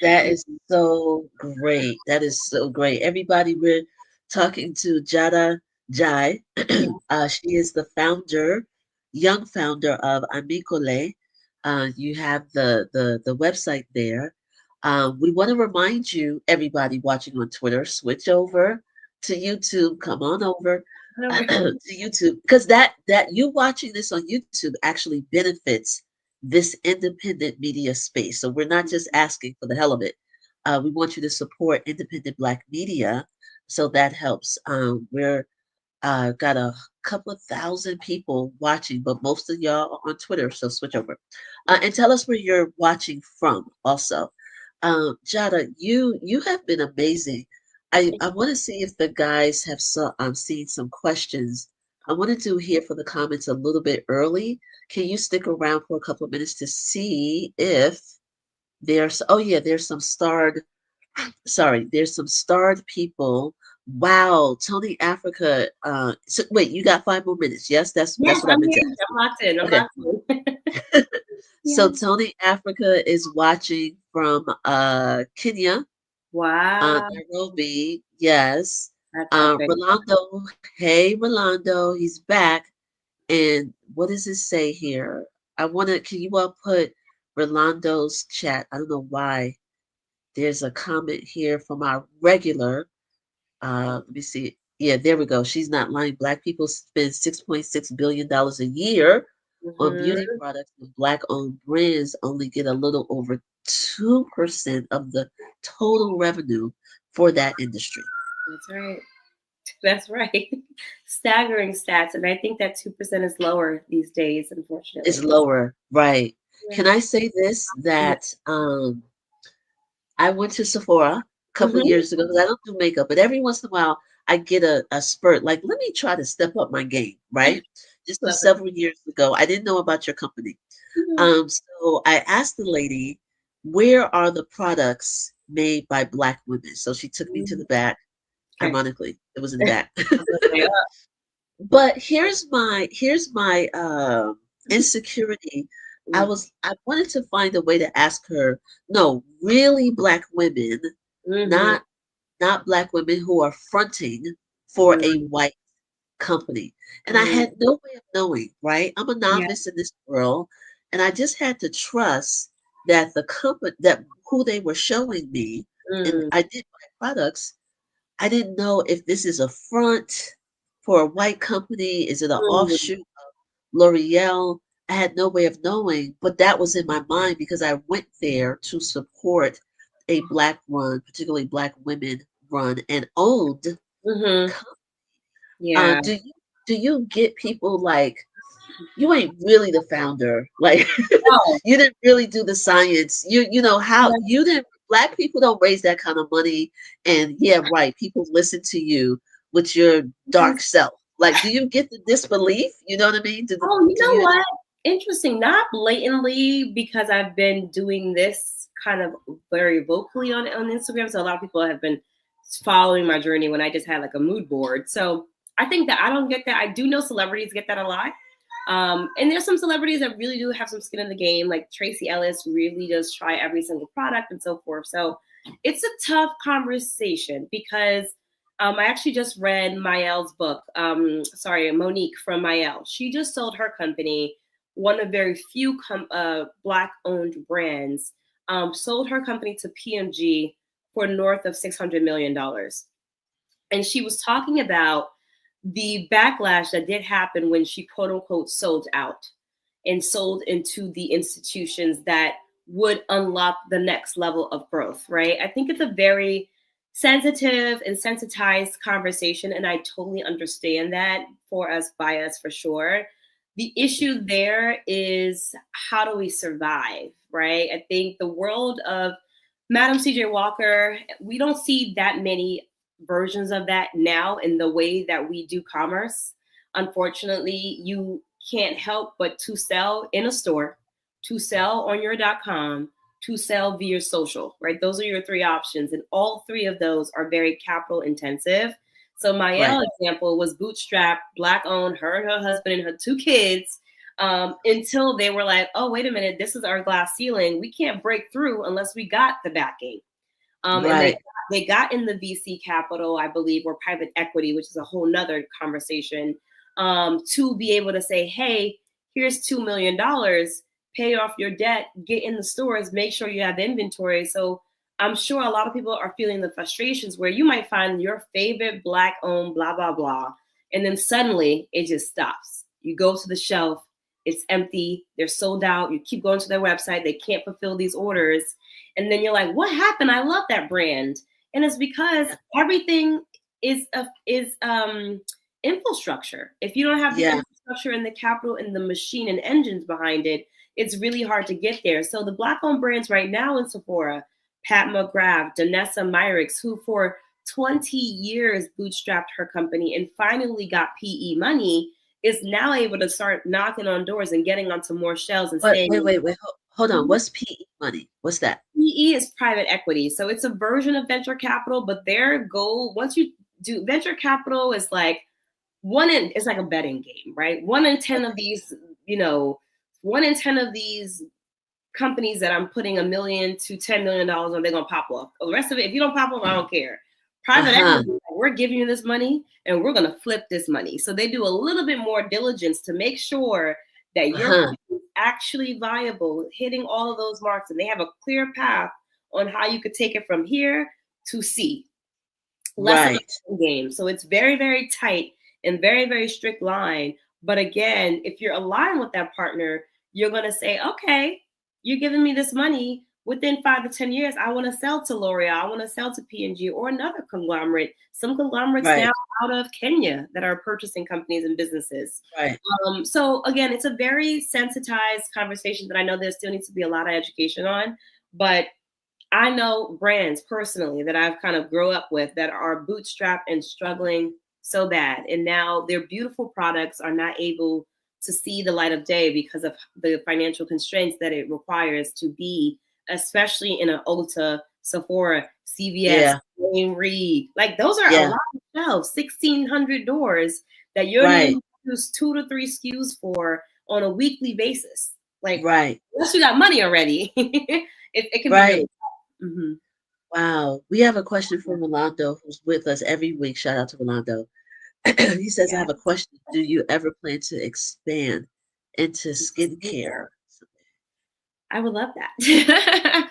That is so great. That is so great. Everybody, we're talking to Diarrha N'Diaye. She is the founder, young founder of Ami Colé. You have the website there. We want to remind you, everybody watching on Twitter, switch over to YouTube. Come on over to YouTube, because that you watching this on YouTube actually benefits this independent media space. So we're not just asking for the hell of it. We want you to support independent Black media, so that helps. We're got a couple of thousand people watching, but most of y'all are on Twitter, so switch over and tell us where you're watching from. Also, Jada, you have been amazing. I want to see if the guys have seen some questions. I wanted to hear from the comments a little bit early. Can you stick around for a couple of minutes to see if there's, oh yeah, there's some starred, sorry, there's some starred people. Wow, Tony Africa. So wait, you got 5 more minutes. Yes, Yes, that's what I I'm meant to here. ask. I'm locked in. I'm Okay. locked in. So Yeah. Tony Africa is watching from Kenya, Wow, Nairobi. Yes. that's epic. Rolando, hey Rolando, he's back. And what does it say here? Can you all put Rolando's chat? I don't know why. There's a comment here from our regular. Let me see. Yeah, there we go. She's not lying. Black people spend $6.6 billion a year on Hmm. beauty products, and Black-owned brands only get a little over 2% of the total revenue for that industry. That's right. That's right. Staggering stats, and I think that 2% is lower these days, It's unfortunately. lower, right? Yeah. Can I say this, that I went to Sephora a couple Mm-hmm. years ago because I don't do makeup, but every once in a while I get a spurt. Like, let me try to step up my game, right? This was Love it. several years ago. I didn't know about your company. Mhm. So I asked the lady, where are the products made by Black women? So she took me to the back. Okay. Ironically, it was in the back. I was gonna say, But here's my insecurity. I wanted to find a way to ask her, no, really Black women, mm-hmm. not Black women who are fronting for a white company. And I had no way of knowing, right? I'm a Yeah. novice in this world, and I just had to trust that the company, that who they were showing me, and Mm. I did buy products. I didn't know if this is a front for a white company. Is it an Mm. offshoot of L'Oreal? I had no way of knowing, but that was in my mind because I went there to support a Black run, particularly Black women run and owned. Mm-hmm. Uh, Yeah. do you do you get people like, you ain't really the founder, like Oh, you didn't really do the science. You know how yeah. you didn't. Black people don't raise that kind of money, and yeah, right. People listen to you with your dark self. Like, do you get the disbelief? You know what I mean? Oh, you Do know you? what? Interesting. Not blatantly, because I've been doing this kind of very vocally on Instagram. So a lot of people have been following my journey when I just had like a mood board. So I think that I don't get that. I do know celebrities get that a lot. And there's some celebrities that really do have some skin in the game. Like Tracy Ellis really does try every single product and so forth. So it's a tough conversation because I actually just read Mael's book. Monique from Mael. She just sold her company, one of very few Black-owned brands. Sold her company to P&G for north of $600 million, and she was talking about the backlash that did happen when she quote unquote sold out and sold into the institutions that would unlock the next level of growth, right? I think it's a very sensitive and sensitized conversation, and I totally understand that for us, by us, for sure. The issue there is, how do we survive, right? I think the world of Madam CJ Walker, we don't see that many versions of that now in the way that we do commerce. Unfortunately, you can't help but to sell in a store, to sell on your .com, to sell via social, right? Those are your three options. And all three of those are very capital intensive. So Mayel example was bootstrapped, Black owned, her and her husband and her 2 kids, until they were like, oh, wait a minute, this is our glass ceiling. We can't break through unless we got the backing. And they got in the VC capital, I believe, or private equity, which is a whole nother conversation, to be able to say, hey, here's $2 million, pay off your debt, get in the stores, make sure you have inventory. So I'm sure a lot of people are feeling the frustrations where you might find your favorite Black owned blah, blah, blah. And then suddenly it just stops. You go to the shelf, it's empty, they're sold out. You keep going to their website, they can't fulfill these orders. And then you're like, what happened? I love that brand. And it's because everything is infrastructure. If you don't have the infrastructure and the capital and the machine and engines behind it, it's really hard to get there. So the Black owned brands right now in Sephora, Pat McGrath, Danessa Myricks, who for 20 years bootstrapped her company and finally got PE money, is now able to start knocking on doors and getting onto more shelves and saying, wait, hold on. What's PE money? What's that? PE is private equity. So it's a version of venture capital, but their goal, once you do venture capital, is like it's like a betting game, right? 1 in 10 of these, 1 in 10 of these companies that I'm putting $1 million to $10 million on, they're gonna pop off. The rest of it, if you don't pop off, I don't care. Private equity, we're giving you this money and we're gonna flip this money. So they do a little bit more diligence to make sure that your company is actually viable, hitting all of those marks, and they have a clear path on how you could take it from here to C. Less of a game. So it's very, very tight and very, very strict line. But again, if you're aligned with that partner, you're going to say, okay, you're giving me this money. Within 5 to 10 years, I want to sell to L'Oreal. I want to sell to P&G or another conglomerate. Some conglomerates now out of Kenya that are purchasing companies and businesses. So again, it's a very sensitized conversation that I know there still needs to be a lot of education on. But I know brands personally that I've kind of grown up with that are bootstrapped and struggling so bad. And now their beautiful products are not able to see the light of day because of the financial constraints that it requires to be, especially in an Ulta, Sephora, CVS, Wayne Reed. Like those are a lot of shelves, 1,600 doors that you're going to use 2 to 3 SKUs for on a weekly basis. Like, unless you got money already, it can be really tough. Wow. We have a question from Rolando, who's with us every week. Shout out to Rolando. He says, I have a question. Do you ever plan to expand into skincare? I would love that.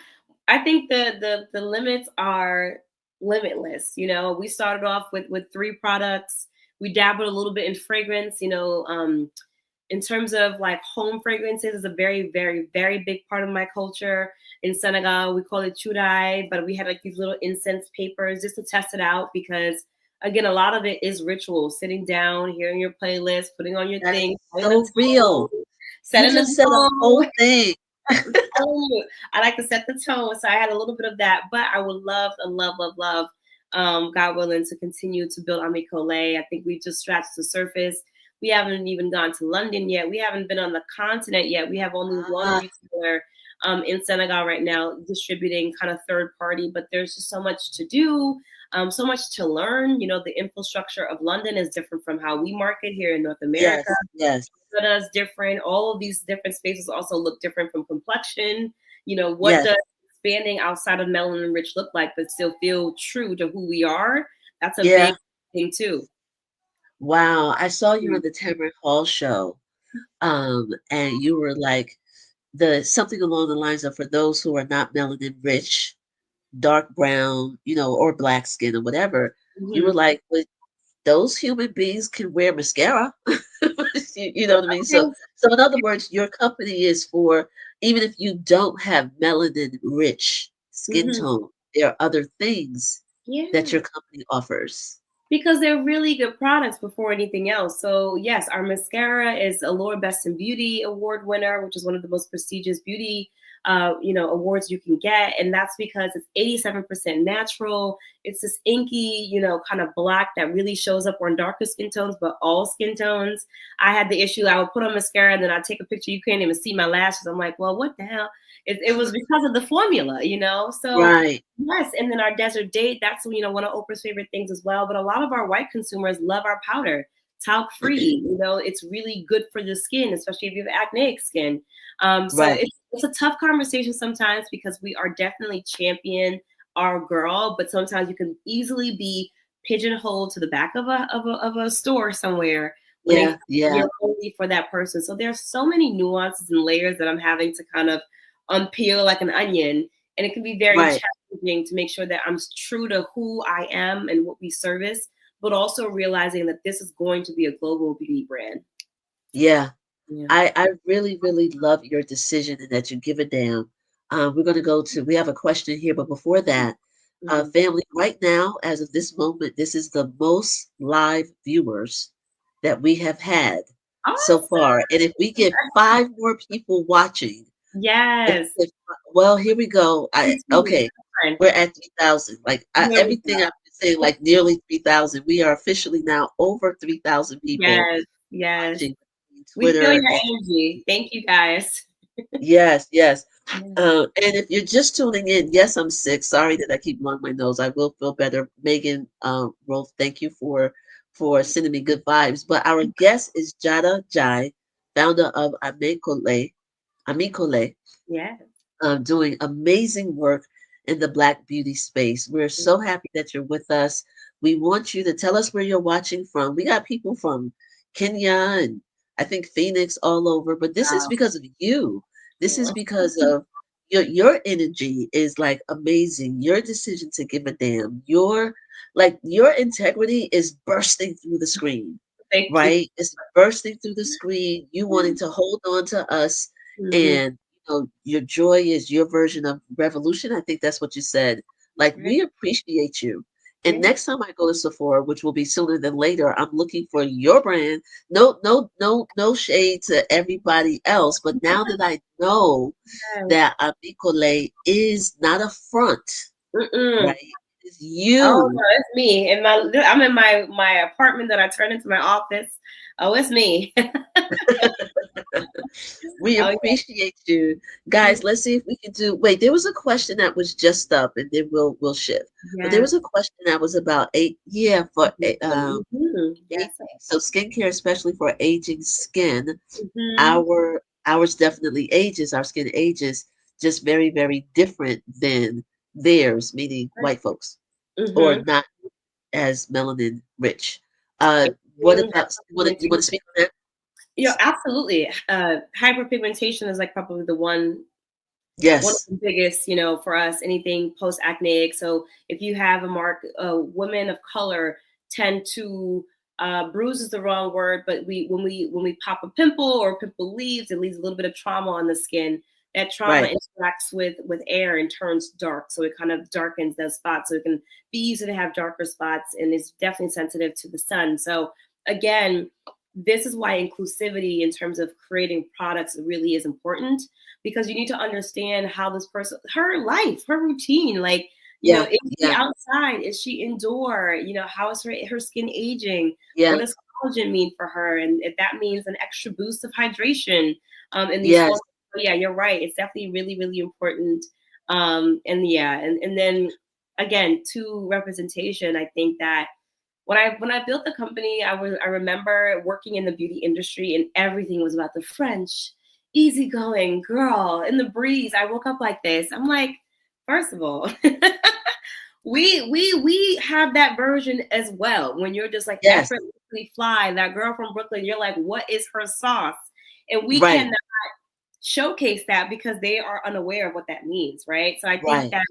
I think the limits are limitless. We started off with 3 products. We dabbled a little bit in fragrance, in terms of like home fragrances is a very, very, very big part of my culture. In Senegal, we call it chudai, but we had like these little incense papers just to test it out because, again, a lot of it is ritual. Sitting down, hearing your playlist, putting on your thing. So real. Setting you just said the whole thing. I like to set the tone, so I had a little bit of that, but I would love, God willing, to continue to build Ami Colé. I think we just scratched the surface. We haven't even gone to London yet. We haven't been on the continent yet. We have only one retailer in Senegal right now distributing kind of third party, but there's just so much to do, so much to learn. The infrastructure of London is different from how we market here in North America. Yes. Canada is different. All of these different spaces also look different from complexion. What does expanding outside of Melanin-Rich look like, but still feel true to who we are? That's a big thing too. Wow. I saw you on the Tamron Hall show. And you were like something along the lines of, for those who are not melanin rich, dark brown, or black skin or whatever, you were like, but those human beings can wear mascara. You know what I mean? So in other words, your company is for, even if you don't have melanin rich skin tone, there are other things that your company offers. Because they're really good products before anything else. So yes, our mascara is a Allure Best in Beauty award winner, which is one of the most prestigious beauty awards you can get. And that's because it's 87% natural. it's this inky, you know, kind of black that really shows up on darker skin tones, but all skin tones. I had the issue, I would put on mascara and then I'd take a picture, you can't even see my lashes. I'm like, well, what the hell? It was because of the formula, you know? So Right. yes, and then our desert date, that's, you know, one of Oprah's favorite things as well. But a lot of our white consumers love our powder, talc free. You know, it's really good for the skin, especially if you have acneic skin. So Right. it's a tough conversation sometimes because we are definitely champion our girl, but sometimes you can easily be pigeonholed to the back of a store somewhere when they Yeah. Yeah. you're only for that person. So there's so many nuances and layers that I'm having to kind of unpeel like an onion, and it can be very Right. challenging to make sure that I'm true to who I am and what we service, but also realizing that this is going to be a global beauty brand. Yeah. Yeah. I really, really love your decision and that you give a damn. We're going to we have a question here, but before that, Mhm. family, right now, as of this moment, this is the most live viewers that we have had so far. And if we get 5 more people watching, Yes. well, here we go. Me too. Okay, Fine. we're at 3,000. Like There we everything go. I've been saying, like nearly 3,000. We are officially now over 3,000 people Yes. Yes. watching We feel Twitter. your energy. Thank you guys. Yes, yes. Yeah. And if you're just tuning in, yes, I'm sick. Sorry that I keep blowing my nose. I will feel better. Megan, Rolf, thank you for sending me good vibes. But our guest is Diarrha N'Diaye, founder of Ami Colé, Yes. doing amazing work in the Black beauty space. We're so happy that you're with us. We want you to tell us where you're watching from. We got people from Kenya and I think Phoenix all over, but this is Wow. because of you. This is Cool. because of your energy is like amazing. Your decision to give a damn. Your integrity is bursting through the screen, Thank you. right? It's bursting through the screen. You wanting to hold on to us Mhm. and your joy is your version of revolution. I think that's what you said. Like, Right. we appreciate you. And Yeah. next time I go to Sephora, which will be sooner than later, I'm looking for your brand. No, no, no, no shade to everybody else. But now that I know Yes. that Ami Colé is not a front, Mm-mm. right? It's Oh you. no, it's me. I'm in my apartment that I turned into my office. Oh, it's me. We Oh appreciate you. yeah. Guys, let's see if we can do wait, there was a question that was just up and then we'll shift. But there Yes. was a question that was about for Yes. aging. So skincare, especially for aging skin, Mm-hmm. ours definitely ages, our skin ages just very, very different than theirs, meaning white folks, or Mm-hmm. not as melanin rich. What Aging, about you want to speak on that? yeah, absolutely. Hyperpigmentation is like probably the one of Yes, the biggest, you know, for us, anything post acneic. So if you have a mark, women of color tend to bruise is the wrong word, but when we pop a pimple or a pimple leaves, it leaves a little bit of trauma on the skin. That trauma right. interacts with air and turns dark, so it kind of darkens those spots. So it can be easy to have darker spots, and it's definitely sensitive to the sun. So again, this is why inclusivity in terms of creating products really is important, because you need to understand how this person, her life, her routine, like, you know, Yeah, is she yeah, outside? Is she indoor? You know, how is her skin aging? yeah, What does collagen mean for her? And if that means an extra boost of hydration in these yes. forms. So yeah, you're right. It's definitely really, really important. And yeah, and then again, to representation, I think that when I built the company, I remember working in the beauty industry and everything was about the French, easygoing girl in the breeze. I woke up like this. I'm like, first of all, we have that version as well. When you're just like Yes, effortlessly fly, that girl from Brooklyn, you're like, what is her sauce? And we right, cannot showcase that because they are unaware of what that means, right? So I think right. that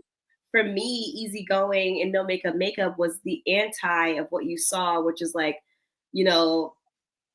for me, easygoing and no makeup was the anti of what you saw, which is like, you know,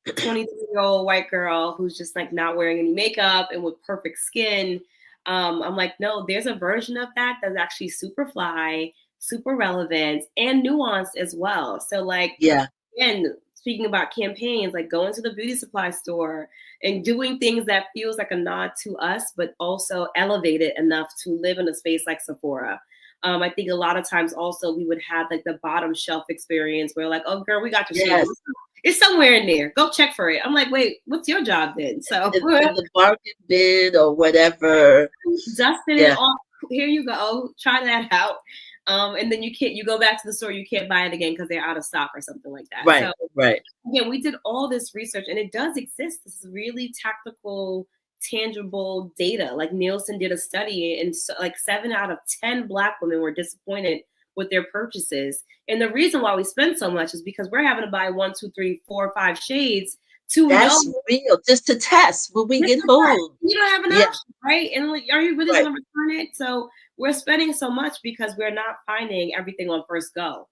23-year-old white girl who's just like not wearing any makeup and with perfect skin. I'm like, no, there's a version of that that's actually super fly, super relevant, and nuanced as well. So like, Yeah, again, speaking about campaigns, like going to the beauty supply store and doing things that feels like a nod to us, but also elevated enough to live in a space like Sephora. I think a lot of times also we would have like the bottom shelf experience where like, oh girl, we got your Yes. shades. It's somewhere in there. Go check for it. I'm like, wait, what's your job then? So In the bargain bin or whatever. dusting Yeah. it off. Here you go. Try that out. And then you go back to the store, you can't buy it again because they're out of stock or something like that. Right, So right. again, we did all this research and it does exist. This is really tactical, tangible data. Like Nielsen did a study and so, like 7 out of 10 Black women were disappointed with their purchases. And the reason why we spend so much is because we're having to buy 1, 2, 3, 4, 5 shades to That's know real. Just to test when we get home. you don't have an Yeah. option, right? And like, are you really Right. going to return it? So we're spending so much because we're not finding everything on first go.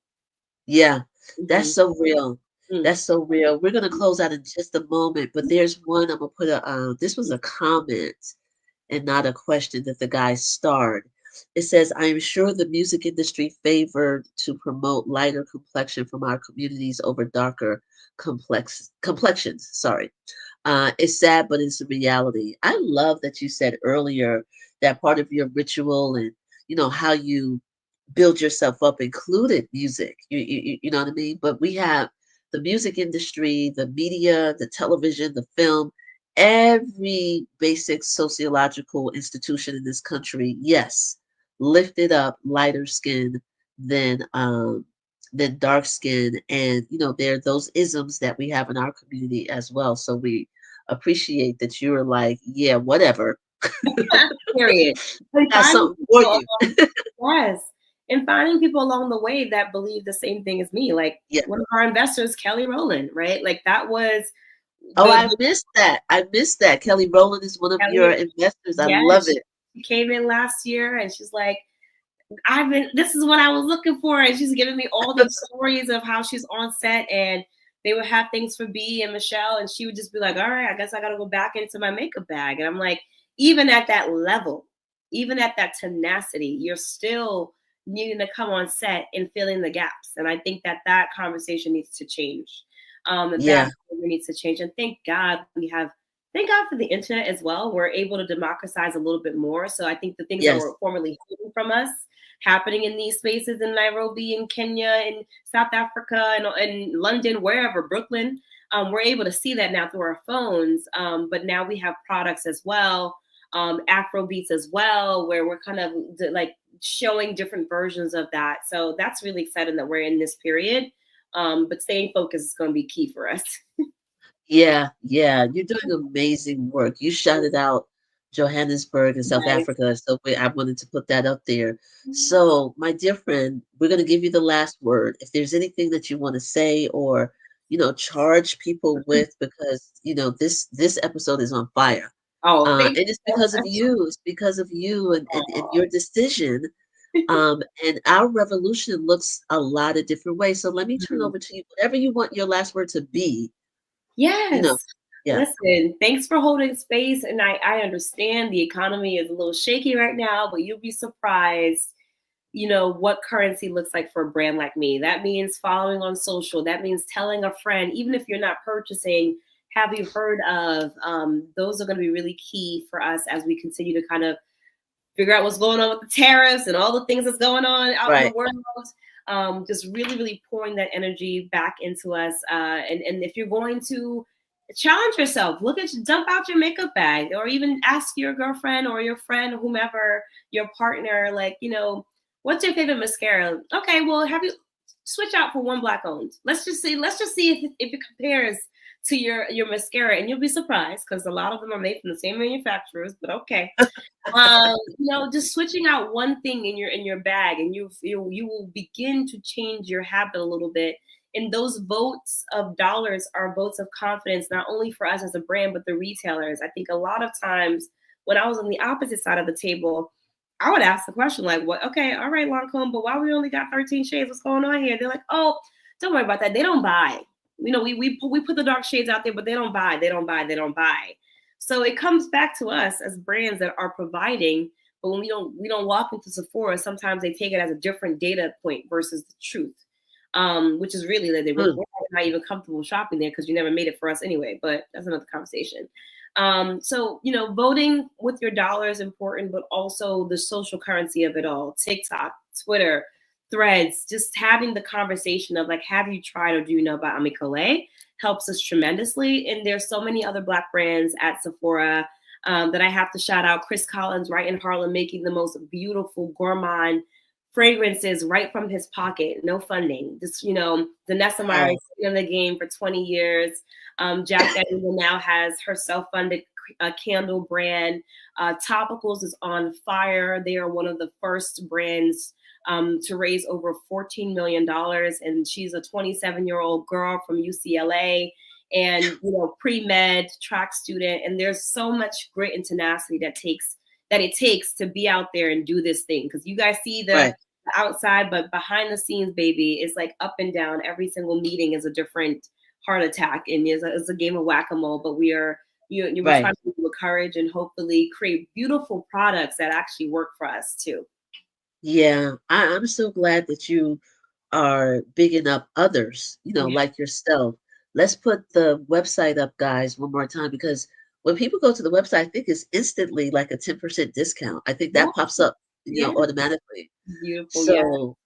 Yeah. That's so real. Mm. That's so real. We're gonna close out in just a moment, but there's one I'm gonna put this was a comment and not a question that the guy starred. It says, I am sure the music industry favored to promote lighter complexion from our communities over darker complexions. Sorry. It's sad, but it's a reality. I love that you said earlier that part of your ritual and how you build yourself up included music. You know what I mean? But we have the music industry, the media, the television, the film, every basic sociological institution in this country, yes, lifted up lighter skin than dark skin. And there are those isms that we have in our community as well. So we appreciate that you're like, yeah, whatever. Period. Got something for you. Yes. And finding people along the way that believe the same thing as me. Like Yeah. one of our investors, Kelly Rowland, right? Like that was I missed that. I missed that. Kelly Rowland is one of your investors. I love it. She came in last year and she's like, this is what I was looking for. And she's giving me all these stories of how she's on set and they would have things for B and Michelle. And she would just be like, all right, I guess I got to go back into my makeup bag. And I'm like, even at that level, even at that tenacity, you're still needing to come on set and fill in the gaps. And I think that conversation needs to change. That needs to change. And thank God for the internet as well. We're able to democratize a little bit more. So I think the things that were formerly hidden from us happening in these spaces in Nairobi, in Kenya, in South Africa, and London, wherever, Brooklyn, we're able to see that now through our phones. But now we have products as well, Afro beats as well, where we're kind of like showing different versions of that. So that's really exciting that we're in this period. But staying focused is going to be key for us. Yeah, you're doing amazing work. You shouted out Johannesburg and South Africa, so I wanted to put that up there. So, my dear friend, we're going to give you the last word. If there's anything that you want to say or, charge people with, because, this episode is on fire. And it's because of you. It's because of you and your decision. And our revolution looks a lot of different ways. So let me turn over to you. Whatever you want your last word to be. Yes. Yeah. Listen, thanks for holding space. And I understand the economy is a little shaky right now, but you'll be surprised, what currency looks like for a brand like me. That means following on social. That means telling a friend, even if you're not purchasing, have you heard of? Those are going to be really key for us as we continue to kind of figure out what's going on with the tariffs and all the things that's going on out in the world. Just really, really pouring that energy back into us. And if you're going to challenge yourself, dump out your makeup bag, or even ask your girlfriend or your friend, whomever, your partner, like, what's your favorite mascara? Okay, well, have you switch out for one Black owned? Let's just see if it compares to your mascara, and you'll be surprised because a lot of them are made from the same manufacturers, but okay. Just switching out one thing in your bag, and you will begin to change your habit a little bit. And those votes of dollars are votes of confidence, not only for us as a brand, but the retailers. I think a lot of times when I was on the opposite side of the table, I would ask the question like, "What? Okay, all right, Lancome, but why we only got 13 shades? What's going on here?" They're like, "Oh, don't worry about that. They don't buy. We put the dark shades out there, but they don't buy. They don't buy. They don't buy." So it comes back to us as brands that are providing, but when we don't walk into Sephora, sometimes they take it as a different data point versus the truth, which is really that we're not even comfortable shopping there because you never made it for us anyway. But that's another conversation. So voting with your dollar is important, but also the social currency of it all. TikTok, Twitter, Threads, just having the conversation of like, have you tried or do you know about Ami Colé helps us tremendously. And there's so many other Black brands at Sephora that I have to shout out. Chris Collins, right in Harlem, making the most beautiful gourmand fragrances right from his pocket, no funding. Just, Vanessa Myers in the game for 20 years. Jack Daniels now has her self-funded candle brand. Topicals is on fire. They are one of the first brands to raise over $14 million. And she's a 27-year-old girl from UCLA and, pre-med track student. And there's so much grit and tenacity that it takes to be out there and do this thing. Because you guys see the outside, but behind the scenes, baby, it's like up and down. Every single meeting is a different heart attack, and it's a game of whack-a-mole. But we're trying to do with courage and hopefully create beautiful products that actually work for us too. Yeah, I'm so glad that you are bigging up others, like yourself. Let's put the website up, guys, one more time, because when people go to the website, I think it's instantly like a 10% discount. I think that pops up, automatically. Beautiful. So,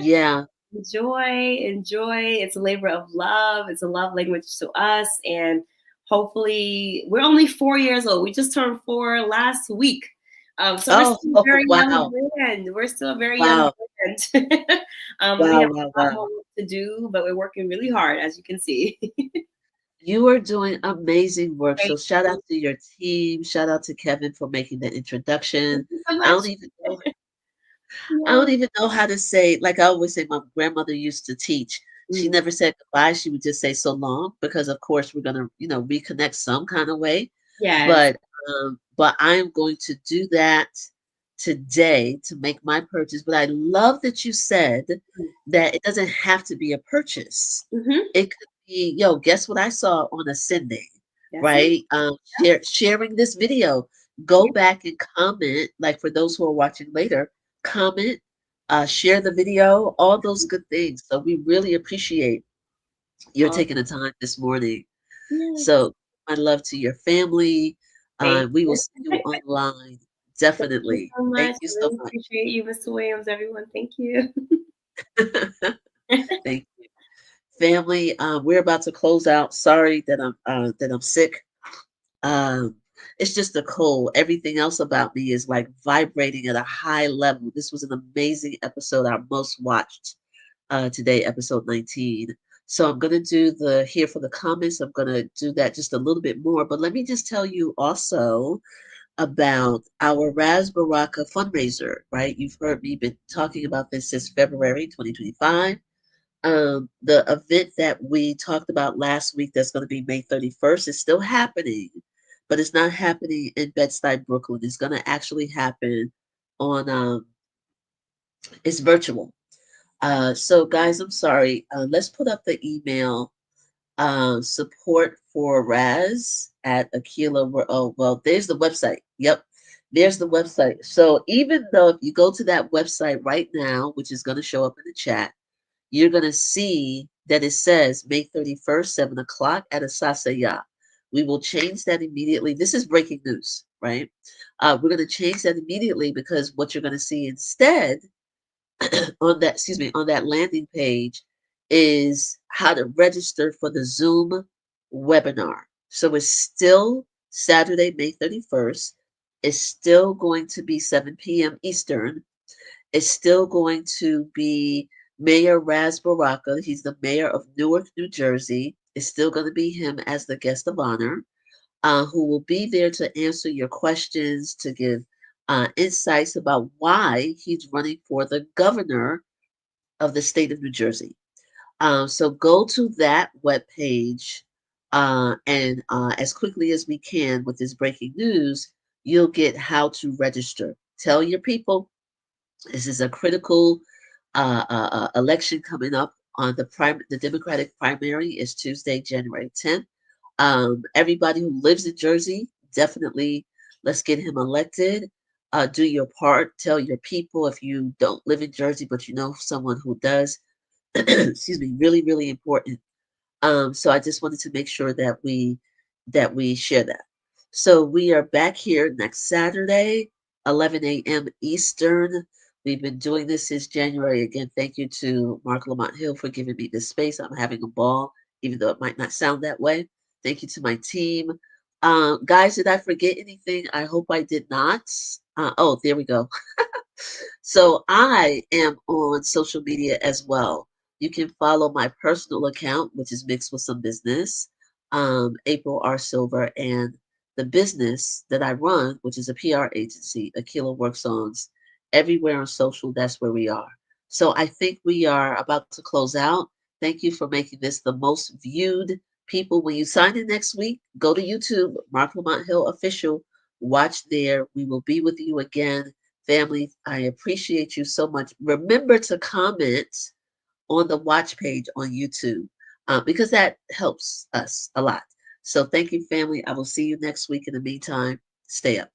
yeah. Enjoy. It's a labor of love. It's a love language to us. And hopefully, we're only 4 years old. We just turned 4 last week. So we're still a very young brand. We're still a very young brand. We have a lot more work to do, but we're working really hard, as you can see. You are doing amazing work. So shout out to your team. Shout out to Kevin for making the introduction. So I don't even know how to say, like I always say, my grandmother used to teach. She never said goodbye. She would just say so long, because of course we're gonna, reconnect some kind of way. Yes. But I am going to do that today to make my purchase. But I love that you said that it doesn't have to be a purchase. It could be, guess what I saw on Ascending, right? Sharing this video. Go back and comment, like for those who are watching later, comment, share the video, all those good things. So we really appreciate your taking the time this morning. So my love to your family. We will see you online. Definitely. Thank you so much. Thank you so really much. Appreciate you, Mr. Williams, everyone. Thank you. Thank you. Family, we're about to close out. Sorry that I'm sick. Um, it's just a cold. Everything else about me is like vibrating at a high level. This was an amazing episode, our most watched today, episode 19. So I'm going to do the here for the comments. I'm going to do that just a little bit more. But let me just tell you also about our Raz Baraka fundraiser, right? You've heard me been talking about this since February 2025. The event that we talked about last week that's going to be May 31st is still happening, but it's not happening in Bed-Stuy, Brooklyn. It's going to actually happen on, it's virtual. So guys, I'm sorry. Let's put up the email, support for Raz at Aquila. Oh, well, there's the website. Yep. There's the website. So even though if you go to that website right now, which is going to show up in the chat, you're going to see that it says May 31st, 7 o'clock at Asasaya. We will change that immediately. This is breaking news, right? We're going to change that immediately, because what you're going to see instead on that landing page is how to register for the Zoom webinar. So it's still Saturday, May 31st. It's still going to be 7 p.m. Eastern. It's still going to be Mayor Raz Baraka. He's the mayor of Newark, New Jersey. It's still going to be him as the guest of honor, who will be there to answer your questions, to give insights about why he's running for the governor of the state of New Jersey. So go to that webpage, and as quickly as we can with this breaking news, you'll get how to register. Tell your people this is a critical election coming up on the Democratic primary is Tuesday, January 10th. Everybody who lives in Jersey, definitely let's get him elected. Do your part. Tell your people if you don't live in Jersey, but you know someone who does. Excuse me, really, really important. So I just wanted to make sure that we share that. So we are back here next Saturday, 11 a.m. Eastern. We've been doing this since January. Again, thank you to Marc Lamont Hill for giving me this space. I'm having a ball, even though it might not sound that way. Thank you to my team. Guys, did I forget anything? I hope I did not. Oh, there we go. So I am on social media as well. You can follow my personal account, which is mixed with some business, April R. Silver, and the business that I run, which is a PR agency, Aquila Works Owns. Everywhere on social, that's where we are. So I think we are about to close out. Thank you for making this the most viewed people. When you sign in next week, go to YouTube, Marc Lamont Hill Official. Watch there. We will be with you again. Family, I appreciate you so much. Remember to comment on the watch page on YouTube because that helps us a lot. So thank you, family. I will see you next week. In the meantime, stay up.